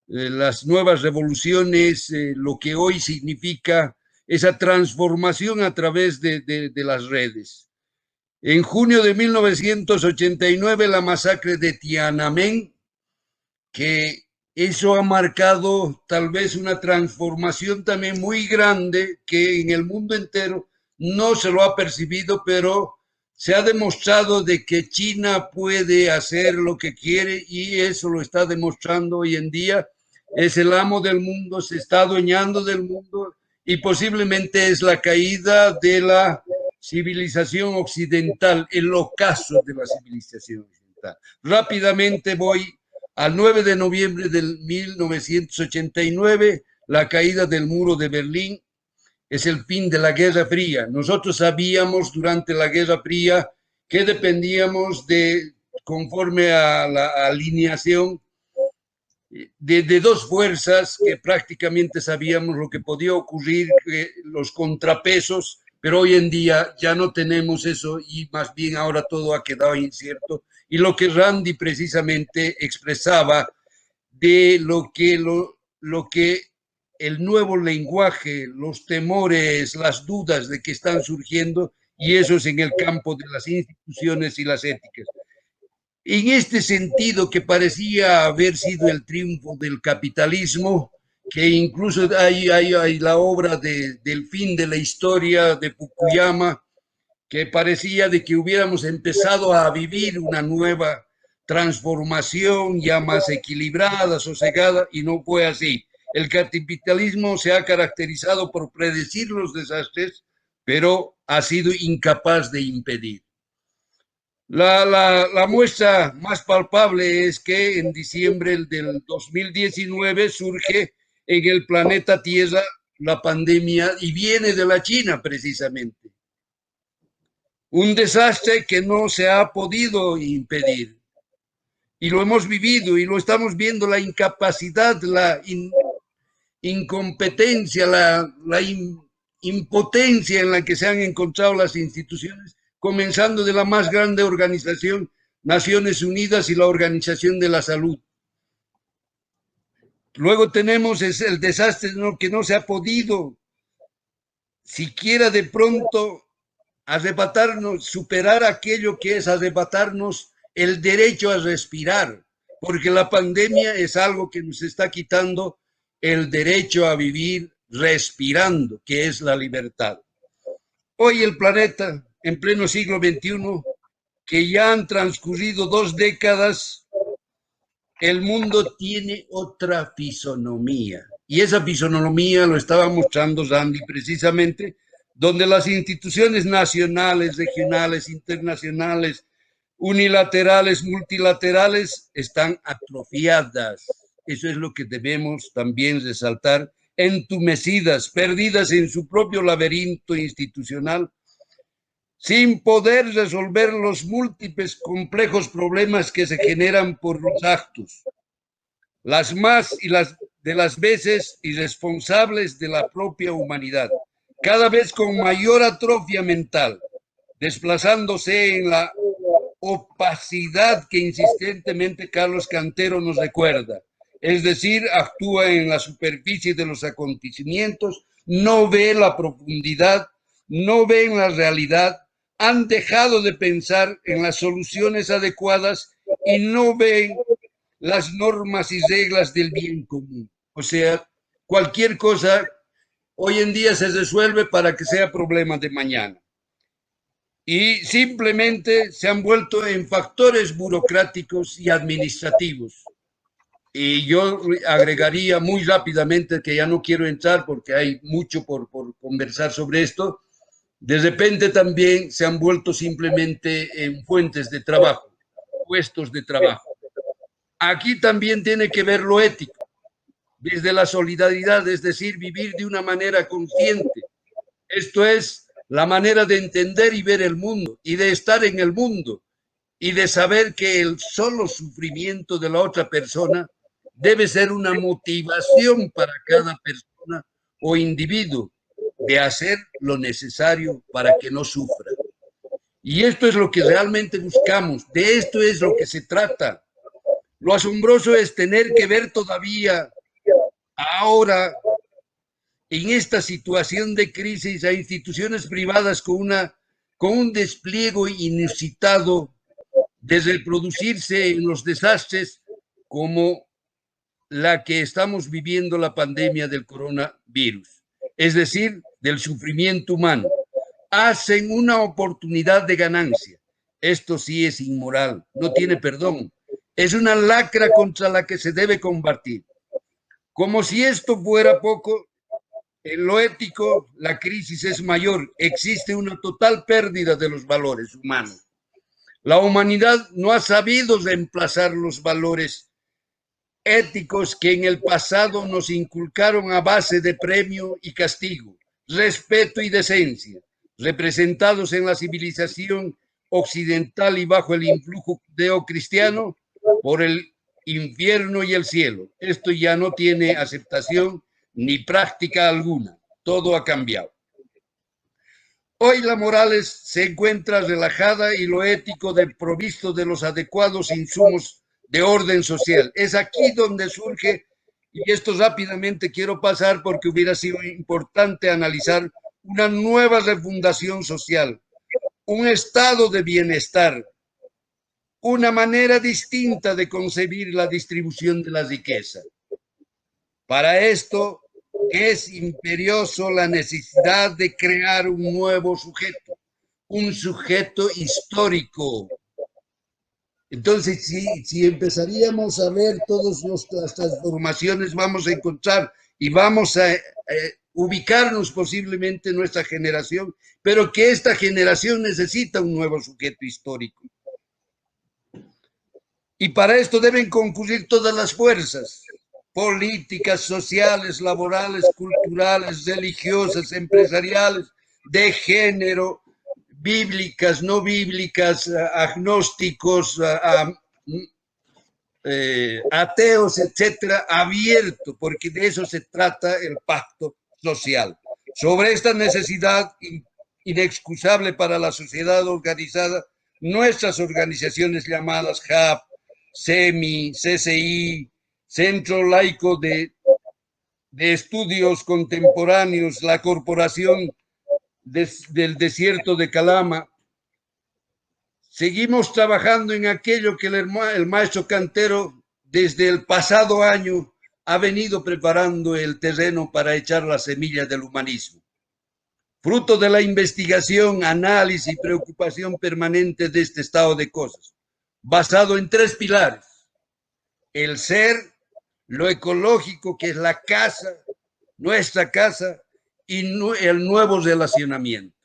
Speaker 5: las nuevas revoluciones, lo que hoy significa esa transformación a través de las redes. En junio de 1989, la masacre de Tiananmen, que eso ha marcado tal vez una transformación también muy grande que en el mundo entero no se lo ha percibido, pero se ha demostrado de que China puede hacer lo que quiere, y eso lo está demostrando hoy en día. Es el amo del mundo, se está adueñando del mundo, y posiblemente es la caída de la civilización occidental, el ocaso de la civilización occidental. Rápidamente voy al 9 de noviembre de 1989, la caída del muro de Berlín, es el fin de la Guerra Fría. Nosotros sabíamos durante la Guerra Fría que dependíamos de, conforme a la alineación, de dos fuerzas que prácticamente sabíamos lo que podía ocurrir, los contrapesos, pero hoy en día ya no tenemos eso y más bien ahora todo ha quedado incierto. Y lo que Randi precisamente expresaba de lo que el nuevo lenguaje, los temores, las dudas de que están surgiendo, y eso es en el campo de las instituciones y las éticas. En este sentido, que parecía haber sido el triunfo del capitalismo, que incluso hay la obra del fin de la historia de Fukuyama, que parecía de que hubiéramos empezado a vivir una nueva transformación ya más equilibrada, sosegada, y no fue así. El capitalismo se ha caracterizado por predecir los desastres, pero ha sido incapaz de impedir. La muestra más palpable es que en diciembre del 2019 surge en el planeta Tierra la pandemia y viene de la China precisamente. Un desastre que no se ha podido impedir. Y lo hemos vivido y lo estamos viendo, la incapacidad, la incompetencia, la impotencia en la que se han encontrado las instituciones, comenzando de la más grande organización, Naciones Unidas, y la Organización de la Salud. Luego tenemos el desastre que no se ha podido siquiera de pronto arrebatarnos, superar aquello que es arrebatarnos el derecho a respirar, porque la pandemia es algo que nos está quitando el derecho a vivir respirando, que es la libertad. Hoy el planeta, en pleno siglo XXI, que ya han transcurrido 2 décadas, el mundo tiene otra fisonomía. Y esa fisonomía lo estaba mostrando Randy precisamente, donde las instituciones nacionales, regionales, internacionales, unilaterales, multilaterales, están atrofiadas. Eso es lo que debemos también resaltar, entumecidas, perdidas en su propio laberinto institucional, sin poder resolver los múltiples complejos problemas que se generan por los actos, las más y las de las veces irresponsables de la propia humanidad, cada vez con mayor atrofia mental, desplazándose en la opacidad que insistentemente Carlos Cantero nos recuerda, es decir, actúa en la superficie de los acontecimientos, no ve la profundidad, no ve en la realidad, han dejado de pensar en las soluciones adecuadas y no ven las normas y reglas del bien común. O sea, cualquier cosa hoy en día se resuelve para que sea problema de mañana. Y simplemente se han vuelto en factores burocráticos y administrativos. Y yo agregaría muy rápidamente, que ya no quiero entrar porque hay mucho por conversar sobre esto, de repente también se han vuelto simplemente en fuentes de trabajo, puestos de trabajo. Aquí también tiene que ver lo ético, desde la solidaridad, es decir, vivir de una manera consciente. Esto es la manera de entender y ver el mundo, y de estar en el mundo, y de saber que el solo sufrimiento de la otra persona debe ser una motivación para cada persona o individuo de hacer lo necesario para que no sufra. Y esto es lo que realmente buscamos, de esto es lo que se trata. Lo asombroso es tener que ver todavía ahora, en esta situación de crisis, a instituciones privadas con un despliegue inusitado de reproducirse en los desastres como la que estamos viviendo, la pandemia del coronavirus, es decir, del sufrimiento humano. Hacen una oportunidad de ganancia. Esto sí es inmoral, no tiene perdón. Es una lacra contra la que se debe combatir. Como si esto fuera poco, en lo ético la crisis es mayor. Existe una total pérdida de los valores humanos. La humanidad no ha sabido reemplazar los valores éticos que en el pasado nos inculcaron a base de premio y castigo. respeto y decencia, representados en la civilización occidental y bajo el influjo judeocristiano por el infierno y el cielo. Esto ya no tiene aceptación ni práctica alguna. Todo ha cambiado. Hoy la moral se encuentra relajada y lo ético desprovisto de los adecuados insumos de orden social. Es aquí donde surge, y esto rápidamente quiero pasar porque hubiera sido importante analizar una nueva refundación social, un estado de bienestar, una manera distinta de concebir la distribución de la riqueza. Para esto es imperioso la necesidad de crear un nuevo sujeto, un sujeto histórico. Entonces, si empezaríamos a ver todas las transformaciones, vamos a encontrar y vamos a ubicarnos posiblemente en nuestra generación, pero que esta generación necesita un nuevo sujeto histórico. Y para esto deben concurrir todas las fuerzas políticas, sociales, laborales, culturales, religiosas, empresariales, de género, bíblicas, no bíblicas, agnósticos, ateos, etcétera, abierto, porque de eso se trata el pacto social. Sobre esta necesidad inexcusable para la sociedad organizada, nuestras organizaciones llamadas JAP, CEMI, CCI, Centro Laico de Estudios Contemporáneos, la Corporación del Desierto de Calama, seguimos trabajando en aquello que el maestro Cantero desde el pasado año ha venido preparando el terreno para echar las semillas del humanismo. Fruto de la investigación, análisis y preocupación permanente de este estado de cosas, basado en 3 pilares: el ser, lo ecológico, que es la casa, nuestra casa, y el nuevo relacionamiento.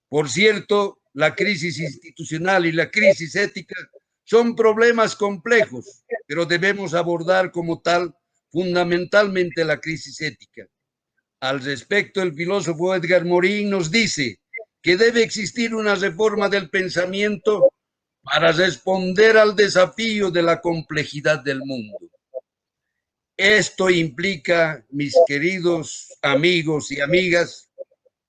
Speaker 5: Por cierto, la crisis institucional y la crisis ética son problemas complejos, pero debemos abordar como tal fundamentalmente la crisis ética. Al respecto, el filósofo Edgar Morin nos dice que debe existir una reforma del pensamiento para responder al desafío de la complejidad del mundo. Esto implica, mis queridos amigos y amigas,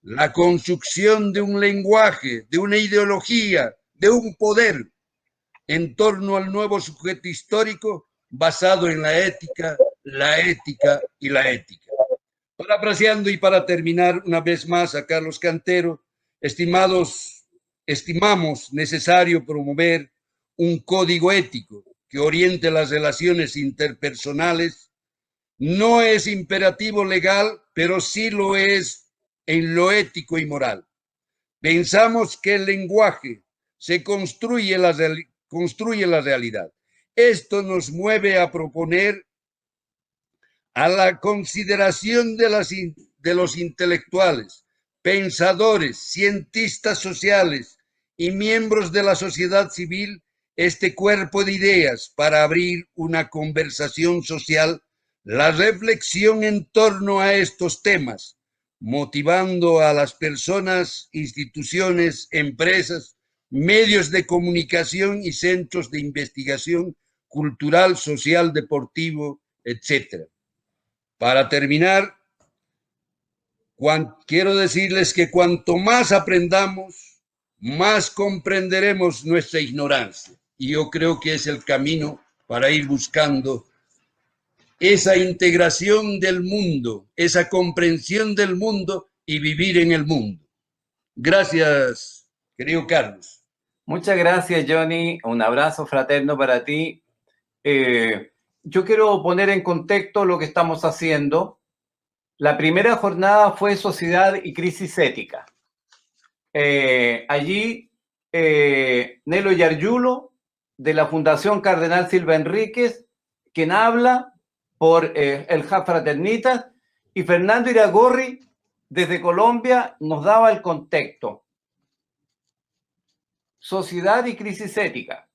Speaker 5: la construcción de un lenguaje, de una ideología, de un poder en torno al nuevo sujeto histórico basado en la ética y la ética. Parafraseando y para terminar una vez más a Carlos Cantero, estimamos necesario promover un código ético que oriente las relaciones interpersonales. No es imperativo legal, pero sí lo es en lo ético y moral. Pensamos que el lenguaje se construye la realidad. Esto nos mueve a proponer a la consideración de los intelectuales, pensadores, cientistas sociales y miembros de la sociedad civil este cuerpo de ideas para abrir una conversación social, la reflexión en torno a estos temas, motivando a las personas, instituciones, empresas, medios de comunicación y centros de investigación cultural, social, deportivo, etc. Para terminar, quiero decirles que cuanto más aprendamos, más comprenderemos nuestra ignorancia. Y yo creo que es el camino para ir buscando esa integración del mundo, esa comprensión del mundo y vivir en el mundo. Gracias, querido Carlos.
Speaker 2: Muchas gracias, Johnny. Un abrazo fraterno para ti. Yo quiero poner en contexto lo que estamos haciendo. La primera jornada fue Sociedad y Crisis Ética. Allí, Nelo Yarjulo, de la Fundación Cardenal Silva Enríquez, quien habla por el JAP Fraternitas, y Fernando Iragorri, desde Colombia, nos daba el contexto. Sociedad y crisis ética.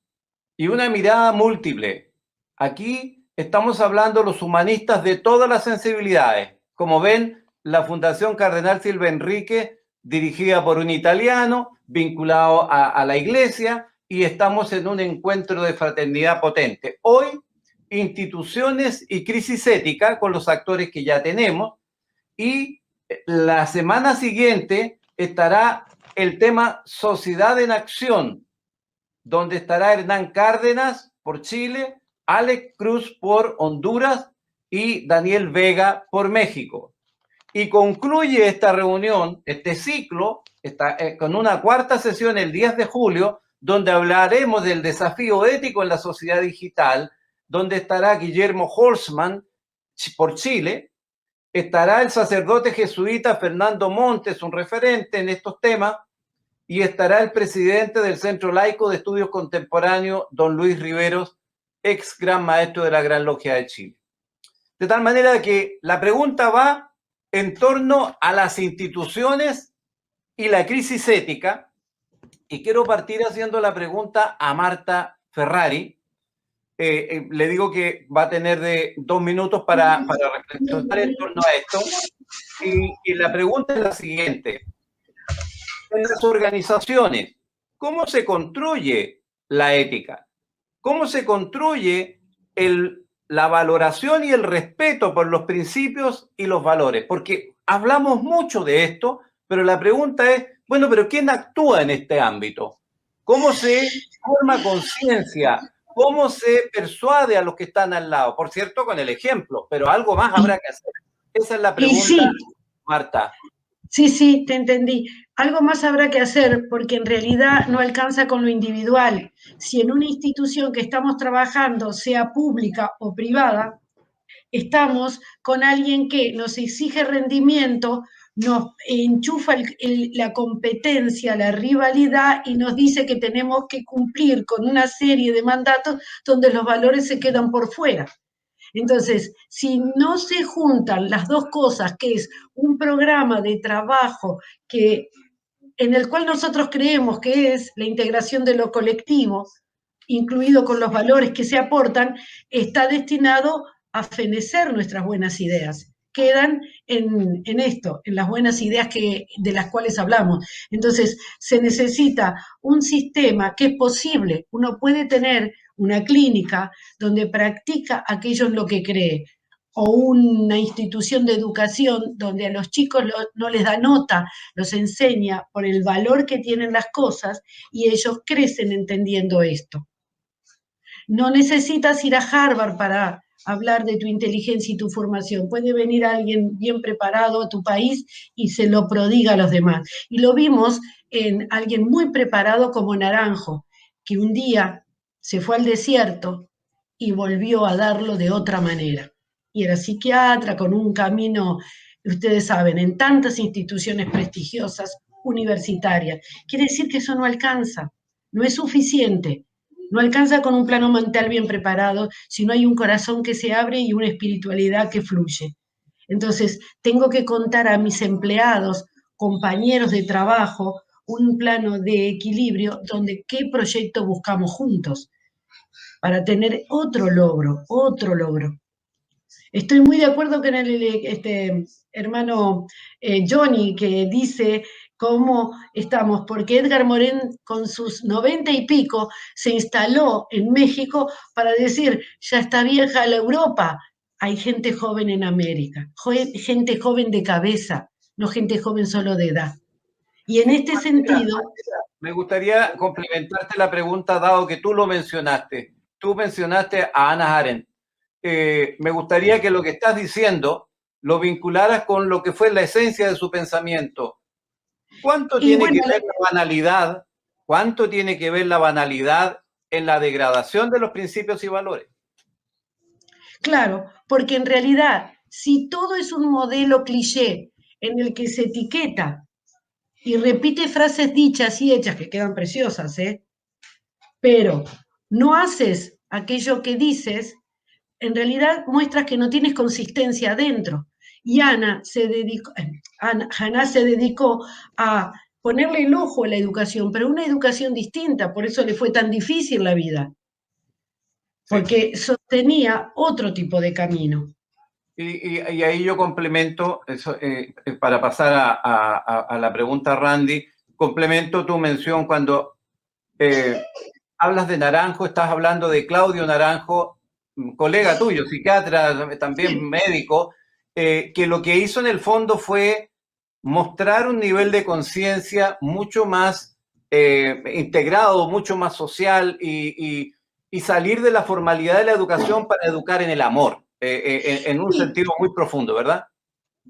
Speaker 2: Y una mirada múltiple. Aquí estamos hablando los humanistas de todas las sensibilidades. Como ven, la Fundación Cardenal Silva Enrique, dirigida por un italiano, vinculado a la iglesia, y estamos en un encuentro de fraternidad potente. Hoy, instituciones y crisis ética con los actores que ya tenemos, y la semana siguiente estará el tema Sociedad en Acción, donde estará Hernán Cárdenas por Chile, Alex Cruz por Honduras y Daniel Vega por México. Y concluye esta reunión, este ciclo, con una cuarta sesión el 10 de julio, donde hablaremos del desafío ético en la sociedad digital, donde estará Guillermo Holzman por Chile, estará el sacerdote jesuita Fernando Montes, un referente en estos temas, y estará el presidente del Centro Laico de Estudios Contemporáneos, don Luis Riveros, ex gran maestro de la Gran Logia de Chile. De tal manera que la pregunta va en torno a las instituciones y la crisis ética, y quiero partir haciendo la pregunta a Marta Ferrari. Le digo que va a tener de 2 minutos para reflexionar en torno a esto, y la pregunta es la siguiente. En las organizaciones, ¿cómo se construye la ética? ¿Cómo se construye la valoración y el respeto por los principios y los valores? Porque hablamos mucho de esto, pero la pregunta es, bueno, pero ¿quién actúa en este ámbito? ¿Cómo se forma conciencia? ¿Cómo se persuade a los que están al lado? Por cierto, con el ejemplo, pero algo más habrá que hacer. Esa es la pregunta,
Speaker 3: sí,
Speaker 2: Marta.
Speaker 3: Sí, te entendí. Algo más habrá que hacer porque en realidad no alcanza con lo individual. Si en una institución que estamos trabajando, sea pública o privada, estamos con alguien que nos exige rendimiento, nos enchufa la competencia, la rivalidad y nos dice que tenemos que cumplir con una serie de mandatos donde los valores se quedan por fuera. Entonces, si no se juntan las dos cosas, que es un programa de trabajo en el cual nosotros creemos que es la integración de lo colectivo, incluido con los valores que se aportan, está destinado a fenecer nuestras buenas ideas. Quedan en esto, en las buenas ideas de las cuales hablamos. Entonces, se necesita un sistema que es posible. Uno puede tener una clínica donde practica aquello en lo que cree, o una institución de educación donde a los chicos no les da nota, los enseña por el valor que tienen las cosas y ellos crecen entendiendo esto. No necesitas ir a Harvard para hablar de tu inteligencia y tu formación. Puede venir alguien bien preparado a tu país y se lo prodiga a los demás. Y lo vimos en alguien muy preparado como Naranjo, que un día se fue al desierto y volvió a darlo de otra manera. Y era psiquiatra con un camino, ustedes saben, en tantas instituciones prestigiosas, universitarias. Quiere decir que eso no alcanza, no es suficiente. No alcanza con un plano mental bien preparado si no hay un corazón que se abre y una espiritualidad que fluye. Entonces, tengo que contar a mis empleados, compañeros de trabajo, un plano de equilibrio donde qué proyecto buscamos juntos para tener otro logro. Estoy muy de acuerdo con el hermano Johnny, que dice cómo estamos, porque Edgar Morin con sus 90 y pico se instaló en México para decir, ya está vieja la Europa, hay gente joven en América, gente joven de cabeza, no gente joven solo de edad. Y en este sentido...
Speaker 2: Me gustaría complementarte la pregunta, dado que tú lo mencionaste. Tú mencionaste a Hannah Arendt. Me gustaría que lo que estás diciendo lo vincularas con lo que fue la esencia de su pensamiento. ¿Cuánto tiene que ver la banalidad? ¿Cuánto tiene que ver la banalidad en la degradación de los principios y valores?
Speaker 3: Claro, porque en realidad, si todo es un modelo cliché en el que se etiqueta y repite frases dichas y hechas que quedan preciosas, pero no haces aquello que dices, en realidad muestras que no tienes consistencia adentro. Y Hannah se dedicó a ponerle el ojo a la educación, pero una educación distinta, por eso le fue tan difícil la vida, porque sostenía otro tipo de camino.
Speaker 2: Y ahí yo complemento, eso, para pasar a la pregunta, Randy, complemento tu mención cuando hablas de Naranjo, estás hablando de Claudio Naranjo, colega tuyo, psiquiatra, también médico, que lo que hizo en el fondo fue mostrar un nivel de conciencia mucho más integrado, mucho más social y salir de la formalidad de la educación para educar en el amor, en un sentido muy profundo, ¿verdad?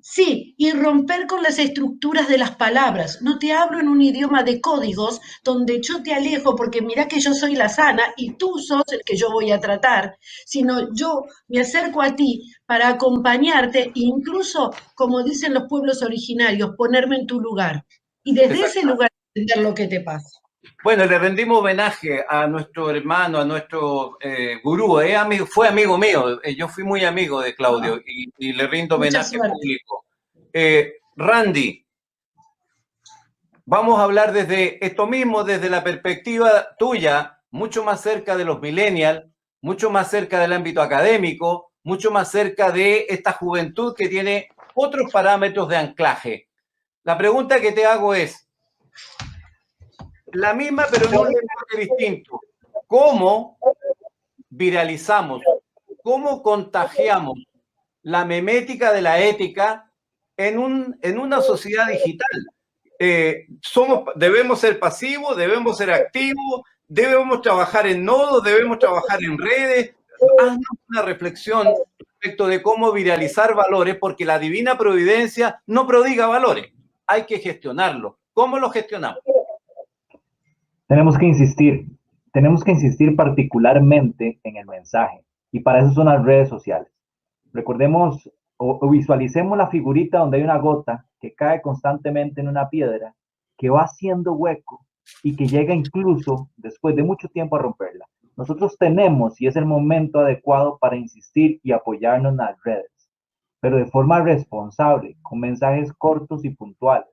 Speaker 3: Sí, y romper con las estructuras de las palabras. No te hablo en un idioma de códigos donde yo te alejo porque mira que yo soy la sana y tú sos el que yo voy a tratar, sino yo me acerco a ti para acompañarte e incluso, como dicen los pueblos originarios, ponerme en tu lugar. Y desde ese
Speaker 2: Exacto.
Speaker 3: lugar entender lo que te pasa.
Speaker 2: Bueno, le rendimos homenaje a nuestro hermano, a nuestro gurú, fue amigo mío, yo fui muy amigo de Claudio y le rindo
Speaker 3: Mucha
Speaker 2: homenaje
Speaker 3: suerte.
Speaker 2: público. Randy, vamos a hablar desde esto mismo, desde la perspectiva tuya, mucho más cerca de los millennials, mucho más cerca del ámbito académico, mucho más cerca de esta juventud que tiene otros parámetros de anclaje. La pregunta que te hago es, la misma pero en un lenguaje distinto, ¿cómo viralizamos, cómo contagiamos la memética de la ética en una sociedad digital? Debemos ser pasivos, debemos ser activos, debemos trabajar en nodos, debemos trabajar en redes. Haznos una reflexión respecto de cómo viralizar valores, porque la divina providencia no prodiga valores, hay que gestionarlo. ¿Cómo lo gestionamos?
Speaker 4: Tenemos que insistir particularmente en el mensaje y para eso son las redes sociales. Recordemos o visualicemos la figurita donde hay una gota que cae constantemente en una piedra, que va haciendo hueco y que llega incluso después de mucho tiempo a romperla. Nosotros tenemos y es el momento adecuado para insistir y apoyarnos en las redes, pero de forma responsable, con mensajes cortos y puntuales,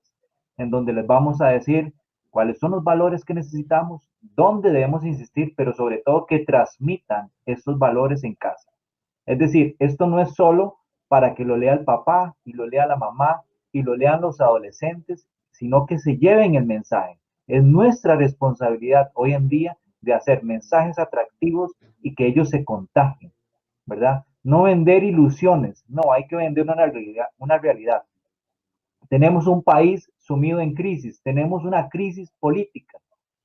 Speaker 4: en donde les vamos a decir cuáles son los valores que necesitamos, dónde debemos insistir, pero sobre todo que transmitan estos valores en casa. Es decir, esto no es solo para que lo lea el papá y lo lea la mamá y lo lean los adolescentes, sino que se lleven el mensaje. Es nuestra responsabilidad hoy en día de hacer mensajes atractivos y que ellos se contagien, ¿verdad? No vender ilusiones, no, hay que vender una realidad. Tenemos un país sumido en crisis, tenemos una crisis política.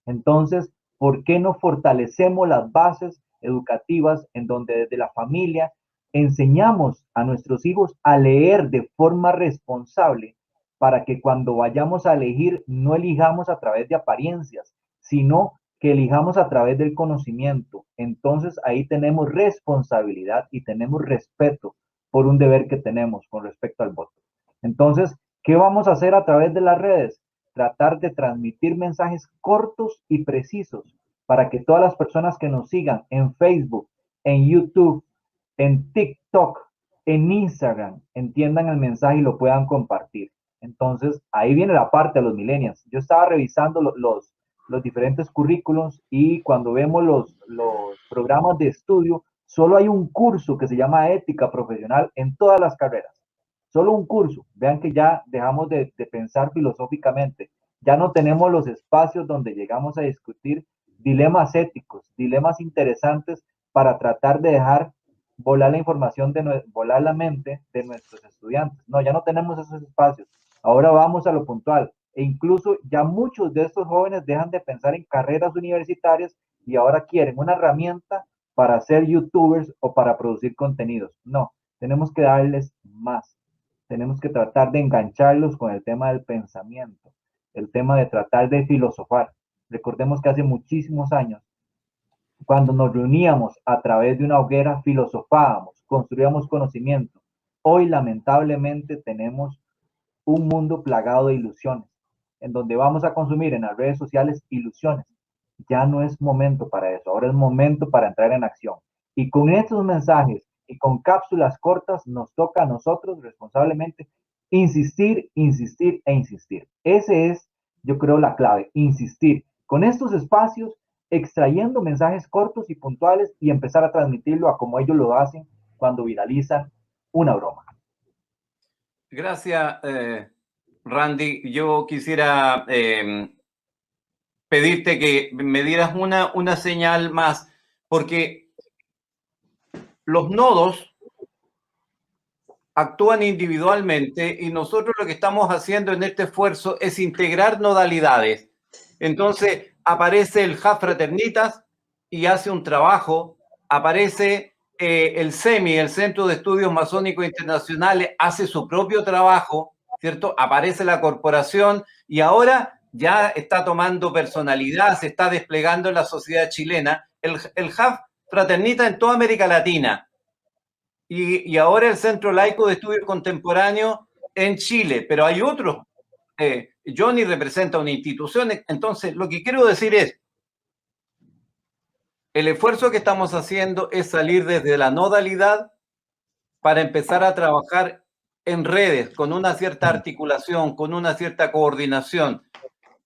Speaker 4: Entonces, ¿por qué no fortalecemos las bases educativas en donde desde la familia enseñamos a nuestros hijos a leer de forma responsable para que cuando vayamos a elegir no elijamos a través de apariencias, sino que elijamos a través del conocimiento? Entonces ahí tenemos responsabilidad y tenemos respeto por un deber que tenemos con respecto al voto. Entonces, ¿qué vamos a hacer a través de las redes? Tratar de transmitir mensajes cortos y precisos para que todas las personas que nos sigan en Facebook, en YouTube, en TikTok, en Instagram, entiendan el mensaje y lo puedan compartir. Entonces, ahí viene la parte de los millennials. Yo estaba revisando los diferentes currículos y cuando vemos los programas de estudio, solo hay un curso que se llama ética profesional en todas las carreras. Solo un curso. Vean que ya dejamos de pensar filosóficamente. Ya no tenemos los espacios donde llegamos a discutir dilemas éticos, dilemas interesantes para tratar de dejar volar la información, volar la mente de nuestros estudiantes. No, ya no tenemos esos espacios. Ahora vamos a lo puntual. E incluso ya muchos de estos jóvenes dejan de pensar en carreras universitarias y ahora quieren una herramienta para ser youtubers o para producir contenidos. No, tenemos que darles más. Tenemos que tratar de engancharlos con el tema del pensamiento, el tema de tratar de filosofar. Recordemos que hace muchísimos años, cuando nos reuníamos a través de una hoguera, filosofábamos, construíamos conocimiento. Hoy, lamentablemente, tenemos un mundo plagado de ilusiones, en donde vamos a consumir en las redes sociales ilusiones. Ya no es momento para eso, ahora es momento para entrar en acción. Y con estos mensajes y con cápsulas cortas nos toca a nosotros responsablemente insistir, insistir e insistir. Ese es, yo creo, la clave, insistir. Con estos espacios, extrayendo mensajes cortos y puntuales y empezar a transmitirlo a como ellos lo hacen cuando viralizan una broma.
Speaker 2: Gracias, Randy. Yo quisiera pedirte que me dieras una señal más, porque los nodos actúan individualmente y nosotros lo que estamos haciendo en este esfuerzo es integrar nodalidades. Entonces aparece el Hub Fraternitas y hace un trabajo, aparece el CEMI, el Centro de Estudios Masónicos Internacionales, hace su propio trabajo, ¿cierto? Aparece la corporación y ahora ya está tomando personalidad, se está desplegando en la sociedad chilena, el Hub Fraternitas en toda América Latina. Y ahora el Centro Laico de Estudios Contemporáneos en Chile, pero hay otros. Johnny representa una institución, entonces lo que quiero decir es, el esfuerzo que estamos haciendo es salir desde la nodalidad para empezar a trabajar en redes, con una cierta articulación, con una cierta coordinación.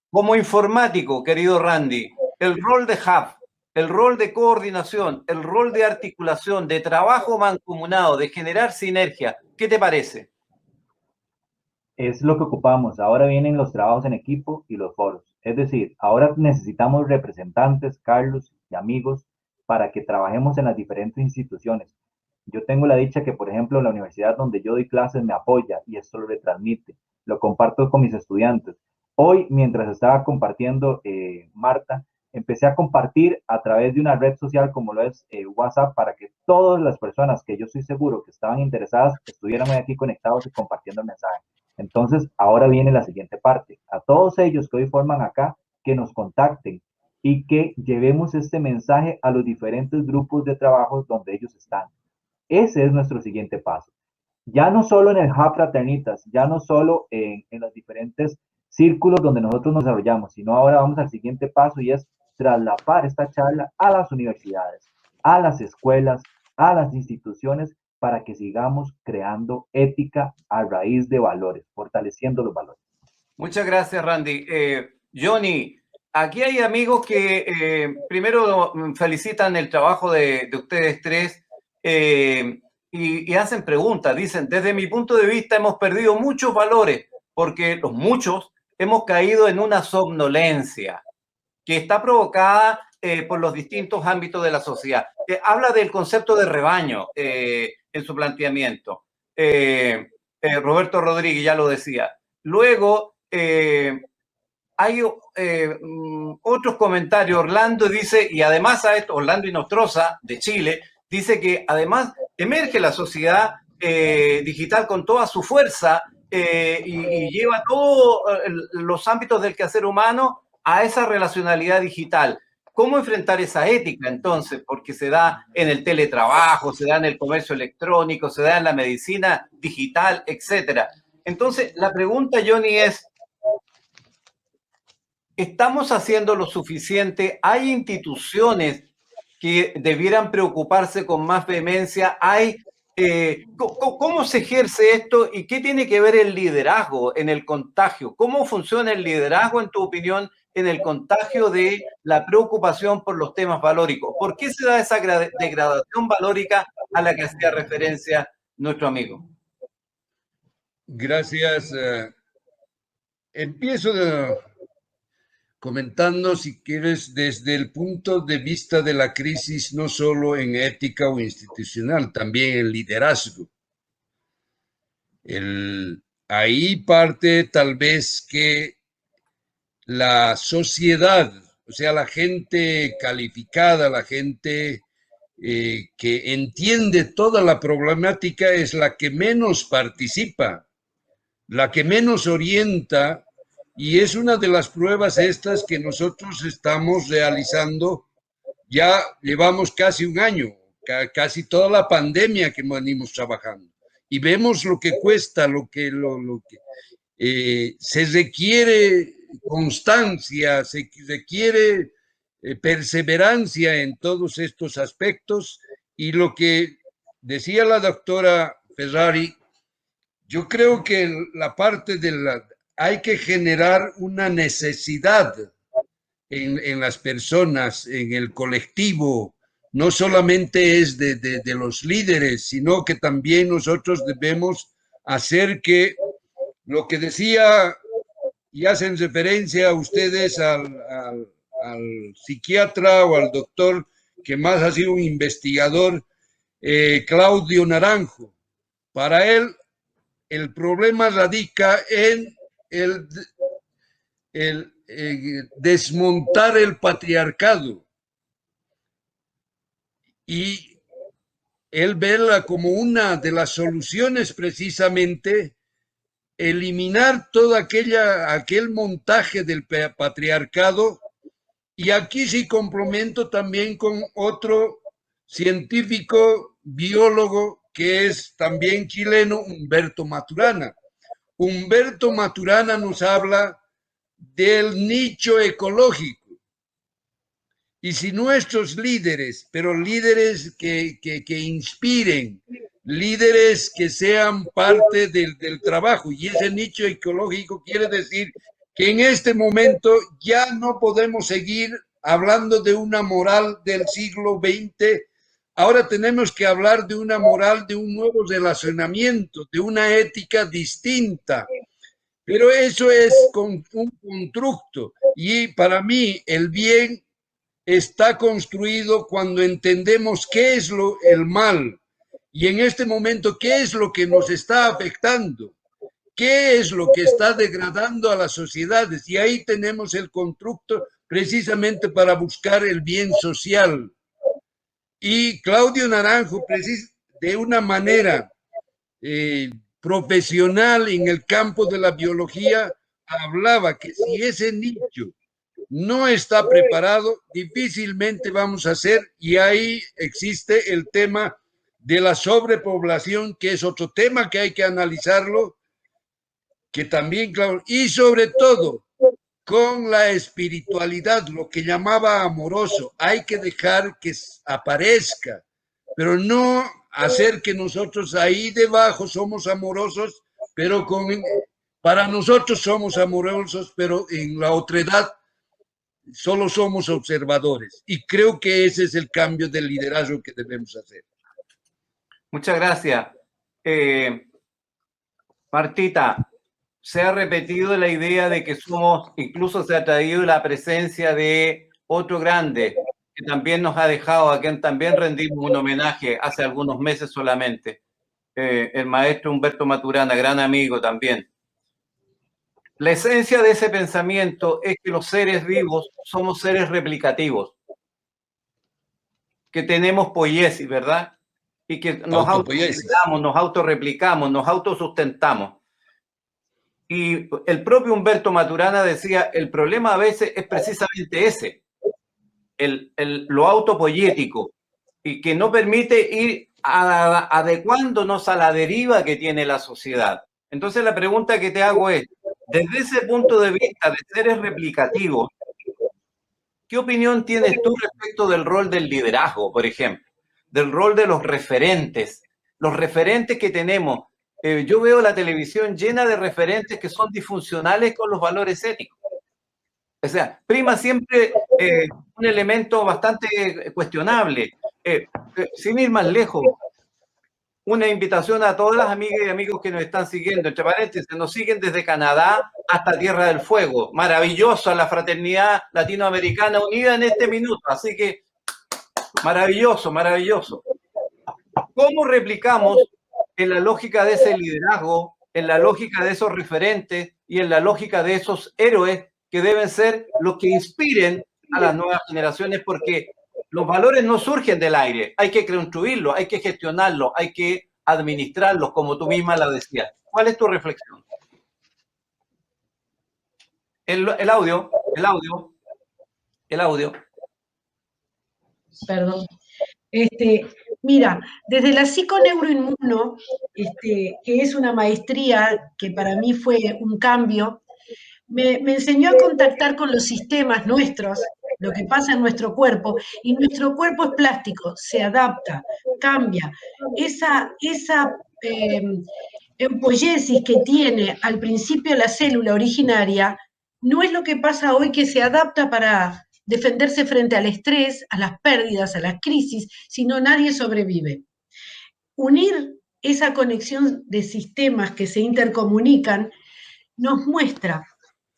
Speaker 2: Como informático, querido Randy, el rol de hub, el rol de coordinación, el rol de articulación, de trabajo mancomunado, de generar sinergia, ¿qué te parece?
Speaker 4: Es lo que ocupamos. Ahora vienen los trabajos en equipo y los foros. Es decir, ahora necesitamos representantes, Carlos y amigos, para que trabajemos en las diferentes instituciones. Yo tengo la dicha que, por ejemplo, la universidad donde yo doy clases me apoya y esto lo retransmite. Lo comparto con mis estudiantes. Hoy, mientras estaba compartiendo, Marta, empecé a compartir a través de una red social como lo es WhatsApp para que todas las personas que yo estoy seguro que estaban interesadas estuvieran aquí conectados y compartiendo el mensaje. Entonces, ahora viene la siguiente parte. A todos ellos que hoy forman acá, que nos contacten y que llevemos este mensaje a los diferentes grupos de trabajo donde ellos están. Ese es nuestro siguiente paso. Ya no solo en el Hub Fraternitas, ya no solo en los diferentes círculos donde nosotros nos desarrollamos, sino ahora vamos al siguiente paso y es traslapar esta charla a las universidades, a las escuelas, a las instituciones, para que sigamos creando ética a raíz de valores, fortaleciendo los valores.
Speaker 2: Muchas gracias, Randy. Johnny, aquí hay amigos que primero felicitan el trabajo de ustedes tres y hacen preguntas. Dicen, desde mi punto de vista hemos perdido muchos valores porque los muchos hemos caído en una somnolencia que está provocada por los distintos ámbitos de la sociedad. Habla del concepto de rebaño en su planteamiento. Roberto Rodríguez ya lo decía. Luego, hay otros comentarios. Orlando dice, y además a esto, Orlando Inostroza, de Chile, dice que además emerge la sociedad digital con toda su fuerza y lleva todos los ámbitos del quehacer humano a esa relacionalidad digital. ¿Cómo enfrentar esa ética entonces? Porque se da en el teletrabajo, se da en el comercio electrónico, se da en la medicina digital, etcétera. Entonces, la pregunta, Johnny, es, ¿estamos haciendo lo suficiente? ¿Hay instituciones que debieran preocuparse con más vehemencia? ¿Cómo se ejerce esto y qué tiene que ver el liderazgo en el contagio? ¿Cómo funciona el liderazgo, en tu opinión, en el contagio de la preocupación por los temas valóricos? ¿Por qué se da esa degradación valórica a la que hacía referencia nuestro amigo?
Speaker 5: Gracias. Empiezo comentando, si quieres, desde el punto de vista de la crisis, no solo en ética o institucional, también en liderazgo. Ahí parte tal vez que la sociedad, o sea, la gente calificada, la gente que entiende toda la problemática, es la que menos participa, la que menos orienta. Y es una de las pruebas estas que nosotros estamos realizando. Ya llevamos casi un año, casi toda la pandemia que venimos trabajando. Y vemos lo que cuesta, lo que se requiere constancia, se requiere perseverancia en todos estos aspectos. Y lo que decía la doctora Ferrari, yo creo que la parte de hay que generar una necesidad en las personas, en el colectivo, no solamente es de los líderes, sino que también nosotros debemos hacer que lo que decía, y hacen referencia a ustedes al psiquiatra o al doctor que más ha sido un investigador, Claudio Naranjo. Para él, el problema radica en el desmontar el patriarcado. Y él ve como una de las soluciones precisamente eliminar todo aquel montaje del patriarcado. Y aquí sí complemento también con otro científico, biólogo, que es también chileno, Humberto Maturana. Humberto Maturana nos habla del nicho ecológico. Y si nuestros líderes, pero líderes que inspiren, líderes que sean parte del trabajo, y ese nicho ecológico quiere decir que en este momento ya no podemos seguir hablando de una moral del siglo XX, ahora tenemos que hablar de una moral, de un nuevo relacionamiento, de una ética distinta. Pero eso es un constructo, y para mí el bien está construido cuando entendemos qué es el mal, y en este momento qué es lo que nos está afectando, qué es lo que está degradando a las sociedades, y ahí tenemos el constructo precisamente para buscar el bien social. Y Claudio Naranjo, de una manera profesional en el campo de la biología, hablaba que si ese nicho no está preparado, difícilmente vamos a hacer, y ahí existe el tema de la sobrepoblación, que es otro tema que hay que analizarlo, que también, claro, y sobre todo con la espiritualidad, lo que llamaba amoroso, hay que dejar que aparezca, pero no hacer que nosotros ahí debajo somos amorosos, pero para nosotros somos amorosos, pero en la otredad solo somos observadores. Y creo que ese es el cambio del liderazgo que debemos hacer.
Speaker 2: Muchas gracias. Martita, se ha repetido la idea de que somos, incluso se ha traído la presencia de otro grande que también nos ha dejado, a quien también rendimos un homenaje hace algunos meses solamente, el maestro Humberto Maturana, gran amigo también. La esencia de ese pensamiento es que los seres vivos somos seres replicativos, que tenemos poiesis, ¿verdad? Y que nos autorreplicamos, nos autosustentamos. Y el propio Humberto Maturana decía, el problema a veces es precisamente ese, lo autopoyético, y que no permite ir adecuándonos a la deriva que tiene la sociedad. Entonces la pregunta que te hago es, desde ese punto de vista de seres replicativos, ¿qué opinión tienes tú respecto del rol del liderazgo, por ejemplo? Del rol de los referentes que tenemos. Yo veo la televisión llena de referentes que son disfuncionales con los valores éticos. O sea, prima siempre un elemento bastante cuestionable. Sin ir más lejos, una invitación a todas las amigas y amigos que nos están siguiendo, entre paréntesis, nos siguen desde Canadá hasta Tierra del Fuego. Maravillosa la fraternidad latinoamericana unida en este minuto. Así que, maravilloso, maravilloso. ¿Cómo replicamos en la lógica de ese liderazgo, en la lógica de esos referentes y en la lógica de esos héroes que deben ser los que inspiren a las nuevas generaciones? Porque los valores no surgen del aire, hay que construirlos, hay que gestionarlos, hay que administrarlos, como tú misma la decías. ¿Cuál es tu reflexión? El audio.
Speaker 3: Perdón. Mira, desde la psiconeuroinmuno, que es una maestría que para mí fue un cambio, me enseñó a contactar con los sistemas nuestros, lo que pasa en nuestro cuerpo, y nuestro cuerpo es plástico, se adapta, cambia. Esa empoiesis que tiene al principio la célula originaria no es lo que pasa hoy, que se adapta para defenderse frente al estrés, a las pérdidas, a las crisis, si no nadie sobrevive. Unir esa conexión de sistemas que se intercomunican nos muestra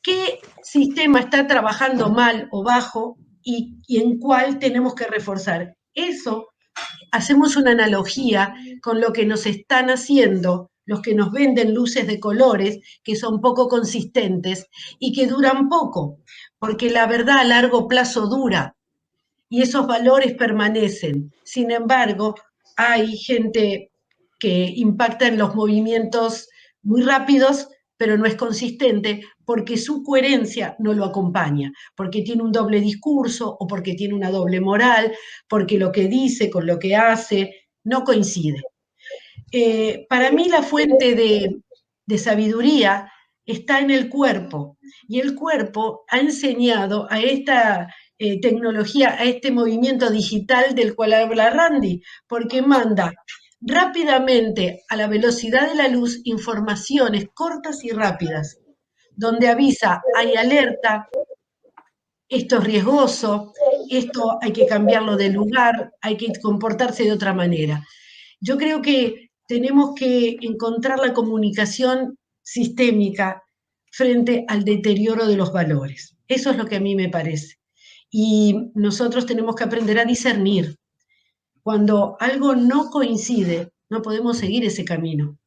Speaker 3: qué sistema está trabajando mal o bajo y en cuál tenemos que reforzar. Eso, hacemos una analogía con lo que nos están haciendo los que nos venden luces de colores que son poco consistentes y que duran poco, porque la verdad a largo plazo dura y esos valores permanecen. Sin embargo, hay gente que impacta en los movimientos muy rápidos, pero no es consistente porque su coherencia no lo acompaña, porque tiene un doble discurso o porque tiene una doble moral, porque lo que dice con lo que hace no coincide. Para mí la fuente de sabiduría está en el cuerpo, y el cuerpo ha enseñado a esta tecnología, a este movimiento digital del cual habla Randy, porque manda rápidamente, a la velocidad de la luz, informaciones cortas y rápidas, donde avisa, hay alerta, esto es riesgoso, esto hay que cambiarlo de lugar, hay que comportarse de otra manera. Yo creo que tenemos que encontrar la comunicación sistémica frente al deterioro de los valores. Eso es lo que a mí me parece. Y nosotros tenemos que aprender a discernir. Cuando algo no coincide, no podemos seguir ese camino.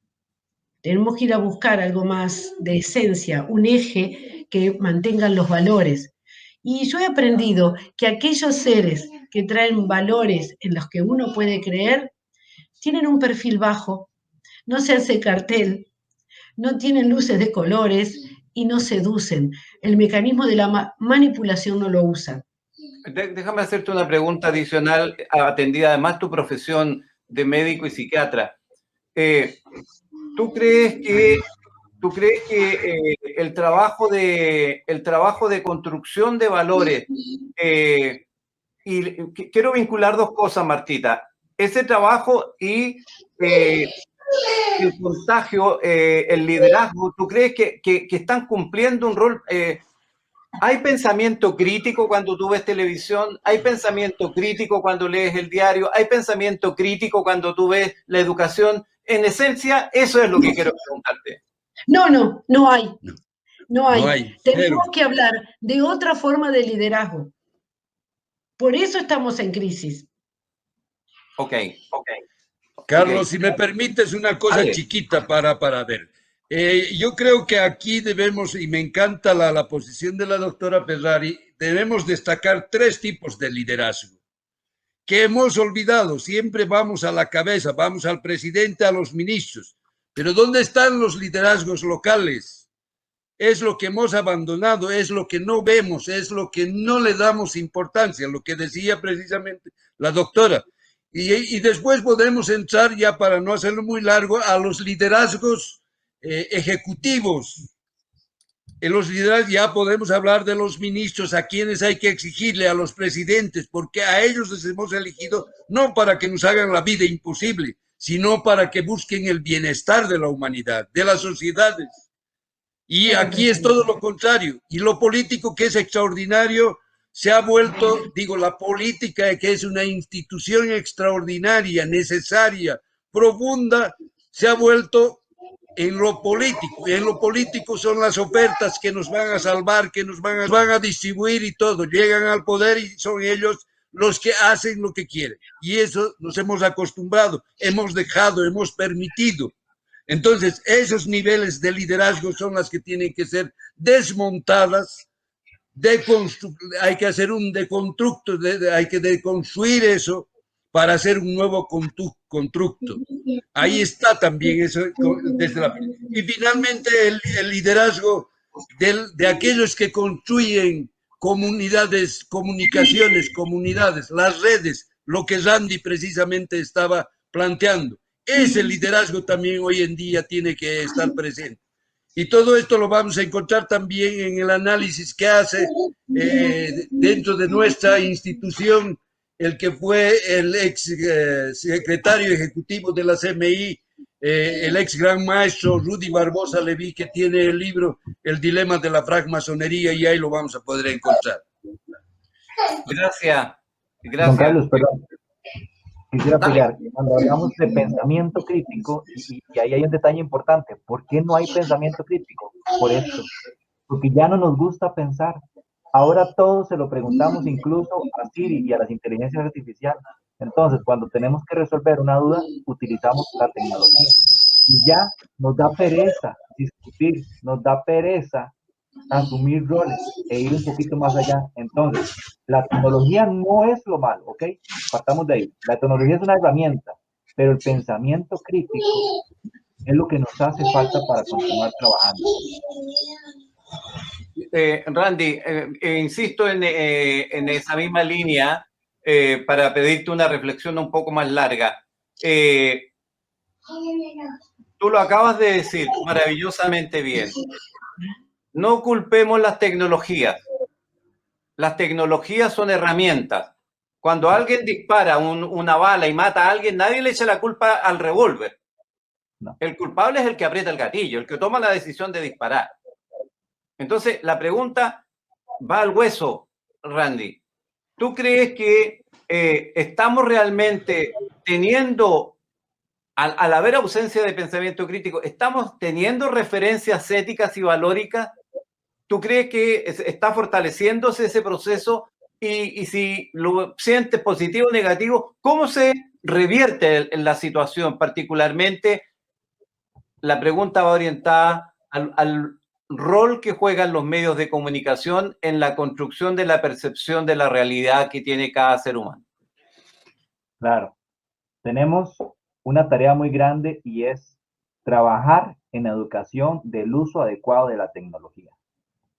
Speaker 3: Tenemos que ir a buscar algo más de esencia, un eje que mantengan los valores. Y yo he aprendido que aquellos seres que traen valores en los que uno puede creer, tienen un perfil bajo, no se hace cartel, no tienen luces de colores y no seducen. El mecanismo de la manipulación no lo usan.
Speaker 2: Déjame hacerte una pregunta adicional, atendida además tu profesión de médico y psiquiatra. ¿Tú crees que el trabajo de construcción de valores, y quiero vincular dos cosas, Martita, ese trabajo y el contagio, el liderazgo, ¿tú crees que están cumpliendo un rol? ¿Hay pensamiento crítico cuando tú ves televisión? ¿Hay pensamiento crítico cuando lees el diario? ¿Hay pensamiento crítico cuando tú ves la educación? En esencia, eso es lo que quiero preguntarte.
Speaker 3: No hay. No hay. Tenemos
Speaker 5: Pero
Speaker 3: que hablar de otra forma de liderazgo. Por eso estamos en crisis.
Speaker 2: Ok.
Speaker 5: Carlos, si me permites una cosa chiquita para ver. Yo creo que aquí debemos, y me encanta la posición de la doctora Ferrari, debemos destacar 3 tipos de liderazgo que hemos olvidado. Siempre vamos a la cabeza, vamos al presidente, a los ministros. Pero ¿dónde están los liderazgos locales? Es lo que hemos abandonado, es lo que no vemos, es lo que no le damos importancia, lo que decía precisamente la doctora. Y después podemos entrar, ya para no hacerlo muy largo, a los liderazgos ejecutivos. En los liderazgos ya podemos hablar de los ministros, a quienes hay que exigirle, a los presidentes, porque a ellos les hemos elegido no para que nos hagan la vida imposible, sino para que busquen el bienestar de la humanidad, de las sociedades. Y aquí es todo lo contrario. Y lo político, que es extraordinario, se ha vuelto, la política, que es una institución extraordinaria, necesaria, profunda, se ha vuelto en lo político. Y en lo político son las ofertas que nos van a salvar, que nos van a distribuir y todo. Llegan al poder y son ellos los que hacen lo que quieren. Y eso nos hemos acostumbrado, hemos dejado, hemos permitido. Entonces, esos niveles de liderazgo son las que tienen que ser desmontadas. Hay que hacer un deconstructo, hay que deconstruir eso para hacer un nuevo constructo. Ahí está también eso. Y finalmente el liderazgo de aquellos que construyen comunidades, comunicaciones, comunidades, las redes, lo que Randy precisamente estaba planteando. Ese liderazgo también hoy en día tiene que estar presente. Y todo esto lo vamos a encontrar también en el análisis que hace dentro de nuestra institución el que fue el ex secretario ejecutivo de la CMI, el ex gran maestro Rudy Barbosa Leví, que tiene el libro El dilema de la francmasonería, y ahí lo vamos a poder encontrar.
Speaker 2: Gracias.
Speaker 4: Don
Speaker 2: Gracias.
Speaker 4: Carlos, perdón. Quisiera
Speaker 2: Dale.
Speaker 4: apoyar, cuando hablamos de pensamiento crítico, y ahí hay un detalle importante, ¿por qué no hay pensamiento crítico? Por esto, porque ya no nos gusta pensar. Ahora todo se lo preguntamos incluso a Siri y a las inteligencias artificiales. Entonces, cuando tenemos que resolver una duda, utilizamos la tecnología. Y ya nos da pereza discutir, nos da pereza asumir roles e ir un poquito más allá. Entonces, la tecnología no es lo malo, ¿ok? Partamos de ahí. La tecnología es una herramienta, pero el pensamiento crítico es lo que nos hace falta para continuar trabajando.
Speaker 2: Randy, insisto en esa misma línea para pedirte una reflexión un poco más larga. Tú lo acabas de decir maravillosamente bien. No culpemos las tecnologías. Las tecnologías son herramientas. Cuando alguien dispara una bala y mata a alguien, nadie le echa la culpa al revólver.
Speaker 4: No.
Speaker 2: El culpable es el que aprieta el gatillo, el que toma la decisión de disparar. Entonces, la pregunta va al hueso, Randy. ¿Tú crees que estamos realmente teniendo, al haber ausencia de pensamiento crítico, estamos teniendo referencias éticas y valóricas? ¿Tú crees que está fortaleciéndose ese proceso? Y si lo sientes positivo o negativo, ¿cómo se revierte en la situación? Particularmente, la pregunta va orientada al rol que juegan los medios de comunicación en la construcción de la percepción de la realidad que tiene cada ser humano.
Speaker 4: Claro, tenemos una tarea muy grande y es trabajar en educación del uso adecuado de la tecnología.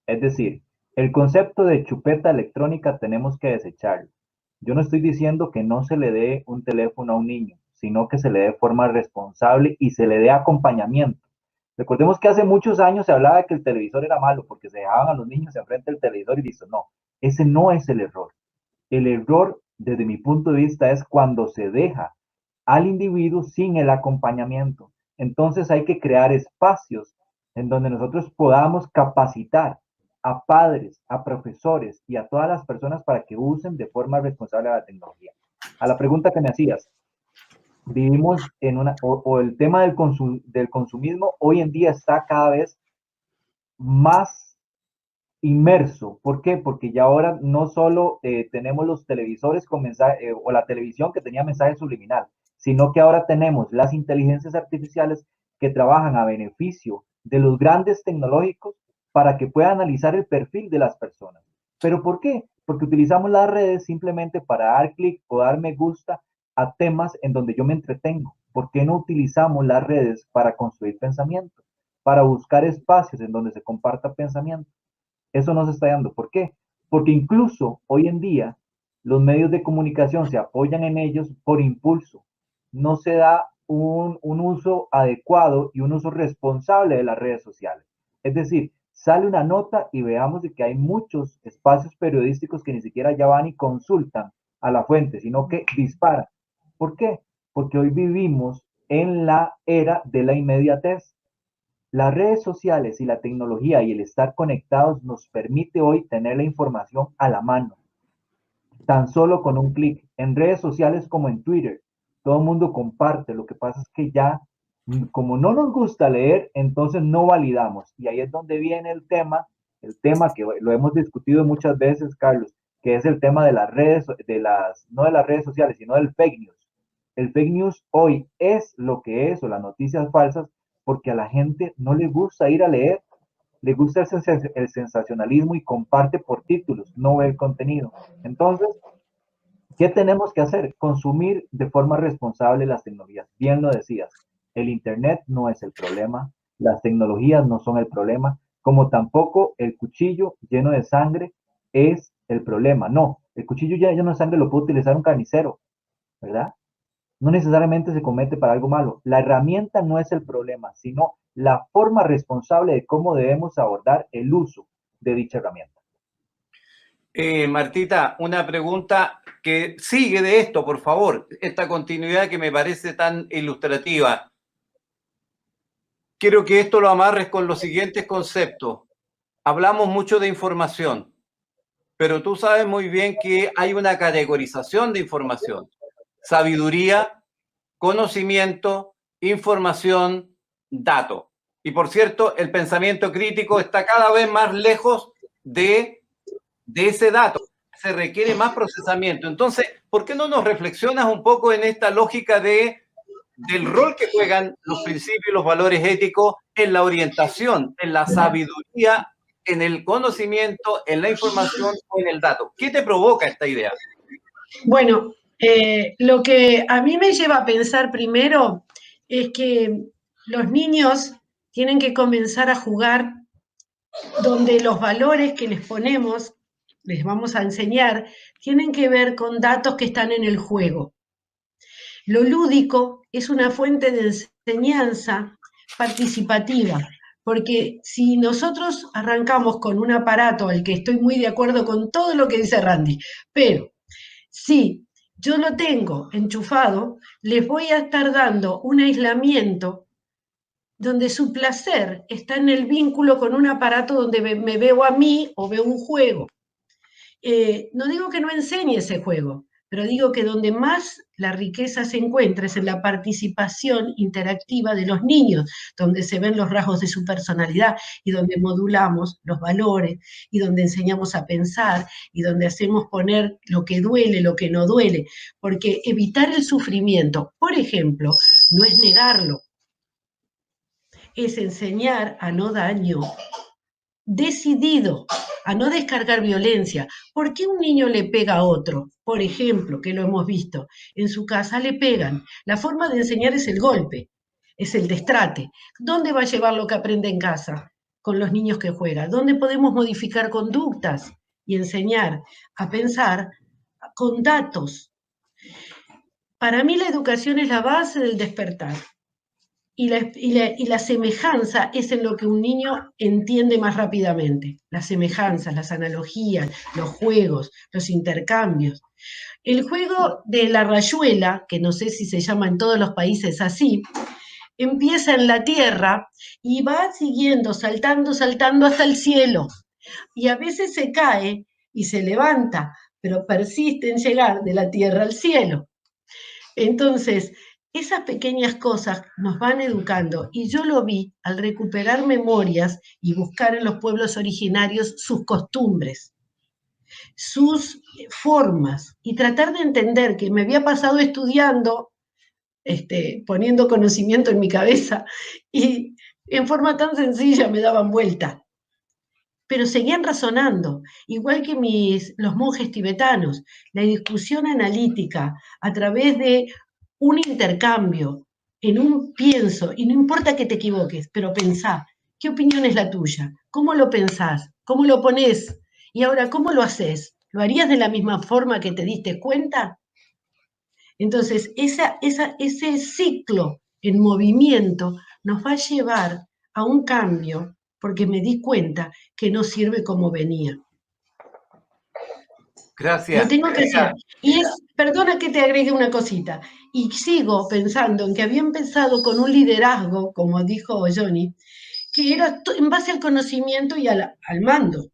Speaker 4: Es decir, el concepto de chupeta electrónica tenemos que desecharlo. Yo no estoy diciendo que no se le dé un teléfono a un niño, sino que se le dé de forma responsable y se le dé acompañamiento. Recordemos que hace muchos años se hablaba de que el televisor era malo porque se dejaban a los niños enfrente del televisor y listo. No, ese no es el error. El error, desde mi punto de vista, es cuando se deja al individuo sin el acompañamiento. Entonces hay que crear espacios en donde nosotros podamos capacitar a padres, a profesores y a todas las personas para que usen de forma responsable la tecnología. A la pregunta que me hacías, vivimos en una, o el tema del consumismo hoy en día está cada vez más inmerso. ¿Por qué? Porque ya ahora no solo tenemos los televisores con mensaje, o la televisión que tenía mensaje subliminal, sino que ahora tenemos las inteligencias artificiales que trabajan a beneficio de los grandes tecnológicos para que puedan analizar el perfil de las personas. ¿Pero por qué? Porque utilizamos las redes simplemente para dar clic o dar me gusta a temas en donde yo me entretengo. ¿Por qué no utilizamos las redes para construir pensamiento? Para buscar espacios en donde se comparta pensamiento. Eso no se está dando. ¿Por qué? Porque incluso hoy en día los medios de comunicación se apoyan en ellos por impulso. No se da un uso adecuado y un uso responsable de las redes sociales. Es decir, sale una nota y veamos de que hay muchos espacios periodísticos que ni siquiera ya van y consultan a la fuente, sino que disparan. ¿Por qué? Porque hoy vivimos en la era de la inmediatez. Las redes sociales y la tecnología y el estar conectados nos permite hoy tener la información a la mano, tan solo con un clic. En redes sociales como en Twitter, todo el mundo comparte. Lo que pasa es que ya, como no nos gusta leer, entonces no validamos. Y ahí es donde viene el tema que lo hemos discutido muchas veces, Carlos, que es el tema de las redes, no de las redes sociales, sino del fake news. El fake news hoy es lo que es, o las noticias falsas, porque a la gente no le gusta ir a leer, le gusta el sensacionalismo y comparte por títulos, no ve el contenido. Entonces, ¿qué tenemos que hacer? Consumir de forma responsable las tecnologías. Bien lo decías, el Internet no es el problema, las tecnologías no son el problema, como tampoco el cuchillo lleno de sangre es el problema. No, el cuchillo lleno de sangre lo puede utilizar un carnicero, ¿verdad? No necesariamente se comete para algo malo. La herramienta no es el problema, sino la forma responsable de cómo debemos abordar el uso de dicha herramienta.
Speaker 2: Martita, una pregunta que sigue de esto, por favor, esta continuidad que me parece tan ilustrativa. Quiero que esto lo amarres con los siguientes conceptos. Hablamos mucho de información, pero tú sabes muy bien que hay una categorización de información. Sabiduría, conocimiento, información, dato. Y por cierto, el pensamiento crítico está cada vez más lejos de ese dato. Se requiere más procesamiento. Entonces, ¿por qué no nos reflexionas un poco en esta lógica del rol que juegan los principios y los valores éticos en la orientación, en la sabiduría, en el conocimiento, en la información o en el dato? ¿Qué te provoca esta idea?
Speaker 3: Bueno, lo que a mí me lleva a pensar primero es que los niños tienen que comenzar a jugar donde los valores que les ponemos, les vamos a enseñar, tienen que ver con datos que están en el juego. Lo lúdico es una fuente de enseñanza participativa, porque si nosotros arrancamos con un aparato al que estoy muy de acuerdo con todo lo que dice Randy, pero si yo lo tengo enchufado, les voy a estar dando un aislamiento donde su placer está en el vínculo con un aparato donde me veo a mí o veo un juego. No digo que no enseñe ese juego, pero digo que donde más la riqueza se encuentra es en la participación interactiva de los niños, donde se ven los rasgos de su personalidad y donde modulamos los valores y donde enseñamos a pensar y donde hacemos poner lo que duele, lo que no duele, porque evitar el sufrimiento, por ejemplo, no es negarlo, es enseñar a no daño, decidido a no descargar violencia. ¿Por qué un niño le pega a otro? Por ejemplo, que lo hemos visto, en su casa le pegan. La forma de enseñar es el golpe, es el destrate. ¿Dónde va a llevar lo que aprende en casa con los niños que juegan? ¿Dónde podemos modificar conductas y enseñar a pensar con datos? Para mí la educación es la base del despertar. Y la semejanza es en lo que un niño entiende más rápidamente. Las semejanzas, las analogías, los juegos, los intercambios. El juego de la rayuela, que no sé si se llama en todos los países así, empieza en la tierra y va siguiendo, saltando, saltando hasta el cielo. Y a veces se cae y se levanta, pero persiste en llegar de la tierra al cielo. Entonces, esas pequeñas cosas nos van educando y yo lo vi al recuperar memorias y buscar en los pueblos originarios sus costumbres, sus formas y tratar de entender que me había pasado estudiando, poniendo conocimiento en mi cabeza y en forma tan sencilla me daban vuelta. Pero seguían razonando, igual que los monjes tibetanos, la discusión analítica a través de un intercambio, en un pienso, y no importa que te equivoques, pero pensá, ¿qué opinión es la tuya? ¿Cómo lo pensás? ¿Cómo lo ponés? Y ahora, ¿cómo lo haces? ¿Lo harías de la misma forma que te diste cuenta? Entonces, ese ciclo en movimiento nos va a llevar a un cambio, porque me di cuenta que no sirve como venía.
Speaker 2: Gracias.
Speaker 3: Lo tengo que hacer. Y perdona que te agregue una cosita, y sigo pensando en que había empezado con un liderazgo, como dijo Johnny, que era en base al conocimiento y al mando.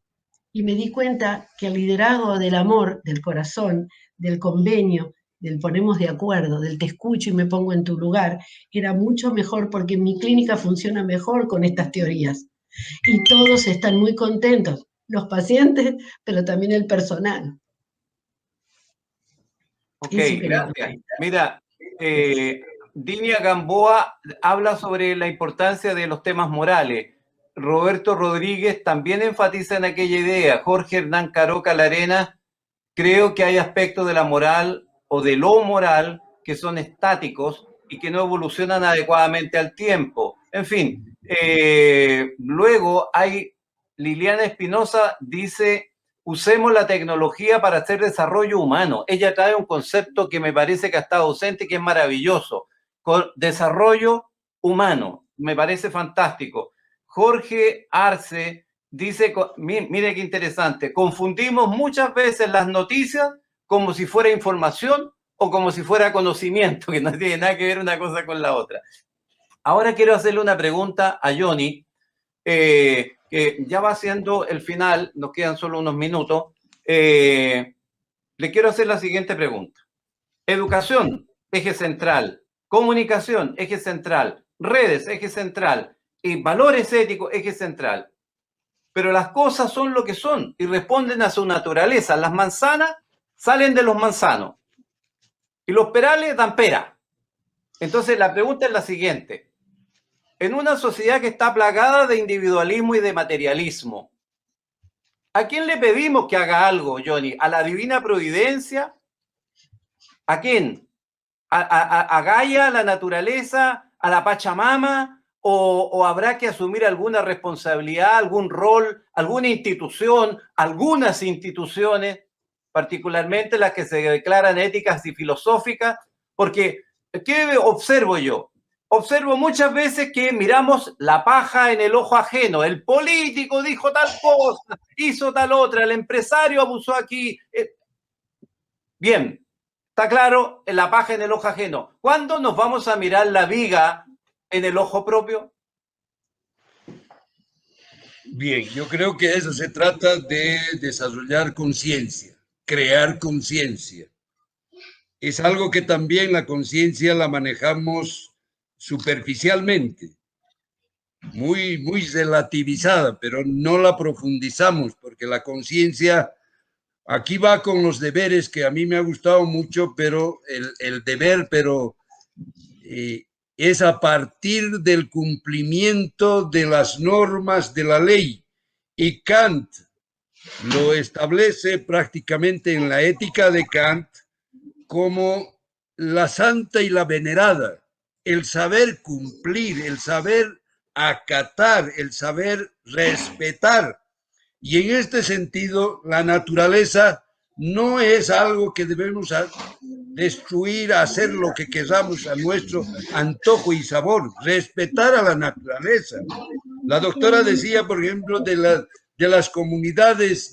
Speaker 3: Y me di cuenta que el liderazgo del amor, del corazón, del convenio, del ponemos de acuerdo, del te escucho y me pongo en tu lugar, era mucho mejor porque mi clínica funciona mejor con estas teorías. Y todos están muy contentos, los pacientes, pero también el personal.
Speaker 2: Ok, gracias. Mira, Dinia Gamboa habla sobre la importancia de los temas morales. Roberto Rodríguez también enfatiza en aquella idea. Jorge Hernán Caroca Larena, creo que hay aspectos de la moral o de lo moral que son estáticos y que no evolucionan adecuadamente al tiempo. En fin, luego hay Liliana Espinosa, dice, usemos la tecnología para hacer desarrollo humano. Ella trae un concepto que me parece que ha estado ausente, que es maravilloso. Con desarrollo humano, me parece fantástico. Jorge Arce dice, mire qué interesante, confundimos muchas veces las noticias como si fuera información o como si fuera conocimiento, que no tiene nada que ver una cosa con la otra. Ahora quiero hacerle una pregunta a Johnny, que ya va siendo el final, nos quedan solo unos minutos. Le quiero hacer la siguiente pregunta. Educación, eje central. Comunicación, eje central. Redes, eje central. Y valores éticos, eje central. Pero las cosas son lo que son y responden a su naturaleza. Las manzanas salen de los manzanos y los perales dan pera. Entonces la pregunta es la siguiente. En una sociedad que está plagada de individualismo y de materialismo, ¿a quién le pedimos que haga algo, Johnny? ¿A la divina providencia? ¿A quién? ¿A Gaia, a la naturaleza, a la Pachamama? ¿O habrá que asumir alguna responsabilidad, algún rol, alguna institución, algunas instituciones, particularmente las que se declaran éticas y filosóficas? Porque, ¿qué observo yo? Observo muchas veces que miramos la paja en el ojo ajeno. El político dijo tal cosa, hizo tal otra, el empresario abusó aquí. Bien, está claro, la paja en el ojo ajeno. ¿Cuándo nos vamos a mirar la viga en el ojo propio?
Speaker 5: Bien, yo creo que eso se trata de desarrollar conciencia, crear conciencia. Es algo que también la conciencia la manejamos superficialmente, muy relativizada, pero no la profundizamos, porque la conciencia aquí va con los deberes, que a mí me ha gustado mucho, pero el deber, pero es a partir del cumplimiento de las normas de la ley. Y Kant lo establece prácticamente en la ética de Kant como la santa y la venerada, el saber cumplir, el saber acatar, el saber respetar. Y en este sentido, la naturaleza no es algo que debemos destruir, hacer lo que queramos a nuestro antojo y sabor, respetar a la naturaleza. La doctora decía, por ejemplo, de las comunidades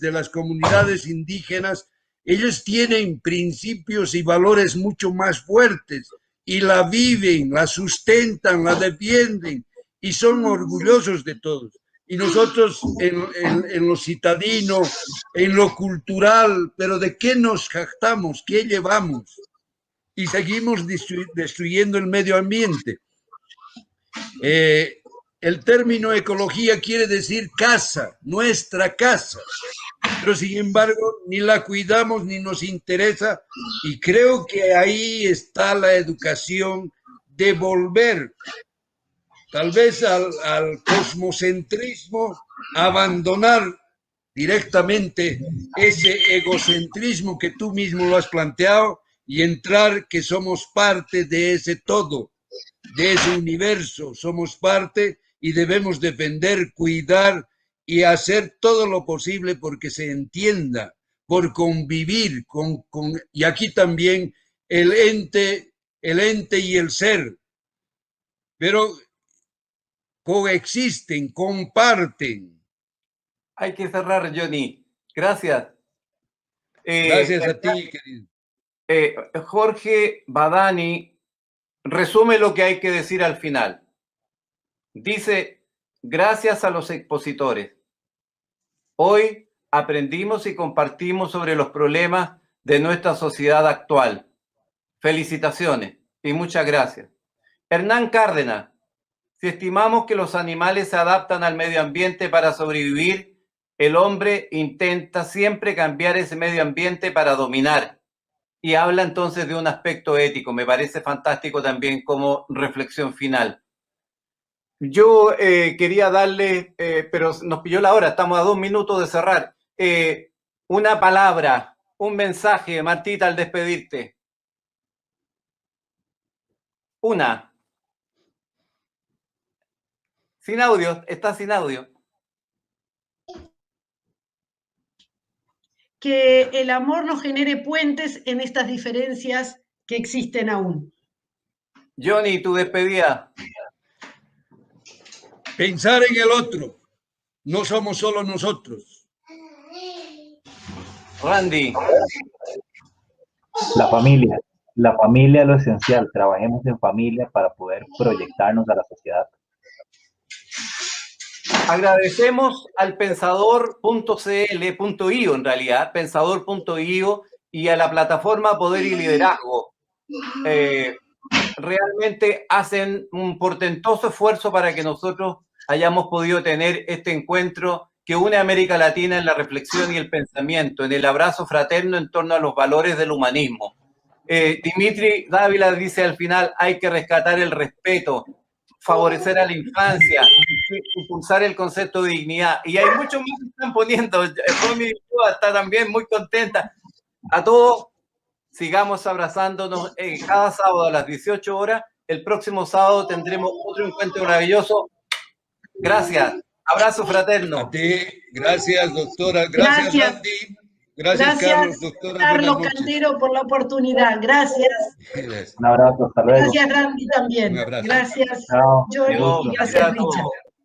Speaker 5: indígenas, ellos tienen principios y valores mucho más fuertes y la viven, la sustentan, la defienden y son orgullosos de todos. Y nosotros en lo citadino, en lo cultural, pero ¿de qué nos jactamos? ¿Qué llevamos? Y seguimos destruyendo el medio ambiente. El término ecología quiere decir casa, nuestra casa. Pero sin embargo, ni la cuidamos ni nos interesa. Y creo que ahí está la educación de volver tal vez al cosmocentrismo, abandonar directamente ese egocentrismo que tú mismo lo has planteado y entrar que somos parte de ese todo, de ese universo, somos parte y debemos defender, cuidar y hacer todo lo posible porque se entienda, por convivir y aquí también el ente y el ser, pero coexisten, comparten.
Speaker 2: Hay que cerrar, Johnny. Gracias.
Speaker 5: Gracias a ti, querido.
Speaker 2: Jorge Badani resume lo que hay que decir al final. Dice, gracias a los expositores. Hoy aprendimos y compartimos sobre los problemas de nuestra sociedad actual. Felicitaciones y muchas gracias. Hernán Cárdenas, si estimamos que los animales se adaptan al medio ambiente para sobrevivir, el hombre intenta siempre cambiar ese medio ambiente para dominar. Y habla entonces de un aspecto ético. Me parece fantástico también como reflexión final. Yo quería darle, pero nos pilló la hora, estamos a 2 minutos de cerrar. Una palabra, un mensaje, Martita, al despedirte. Una. Sin audio, está sin audio.
Speaker 3: Que el amor nos genere puentes en estas diferencias que existen aún.
Speaker 2: Johnny, tu despedida.
Speaker 5: Pensar en el otro. No somos solo nosotros.
Speaker 2: Randy.
Speaker 4: La familia es lo esencial. Trabajemos en familia para poder proyectarnos a la sociedad.
Speaker 2: Agradecemos al pensador.cl.io, en realidad, pensador.io, y a la plataforma Poder y Liderazgo. Realmente hacen un portentoso esfuerzo para que nosotros hayamos podido tener este encuentro que une a América Latina en la reflexión y el pensamiento, en el abrazo fraterno en torno a los valores del humanismo. Dimitri Dávila dice al final, hay que rescatar el respeto, favorecer a la infancia, impulsar el concepto de dignidad. Y hay muchos más que están poniendo. Romy está también muy contenta. A todos, sigamos abrazándonos cada sábado a las 18 horas. El próximo sábado tendremos otro encuentro maravilloso. Gracias. Abrazo fraterno.
Speaker 5: A ti. Gracias, doctora. Gracias. Randy. Gracias, Carlos, doctora.
Speaker 3: Carlos Cantero, por la oportunidad. Gracias.
Speaker 4: Un abrazo, hasta luego.
Speaker 3: Gracias, Randy, también.
Speaker 5: Un abrazo.
Speaker 3: Gracias,
Speaker 4: Chao.
Speaker 3: Johnny, y gracias,
Speaker 2: a todos.
Speaker 3: Richard.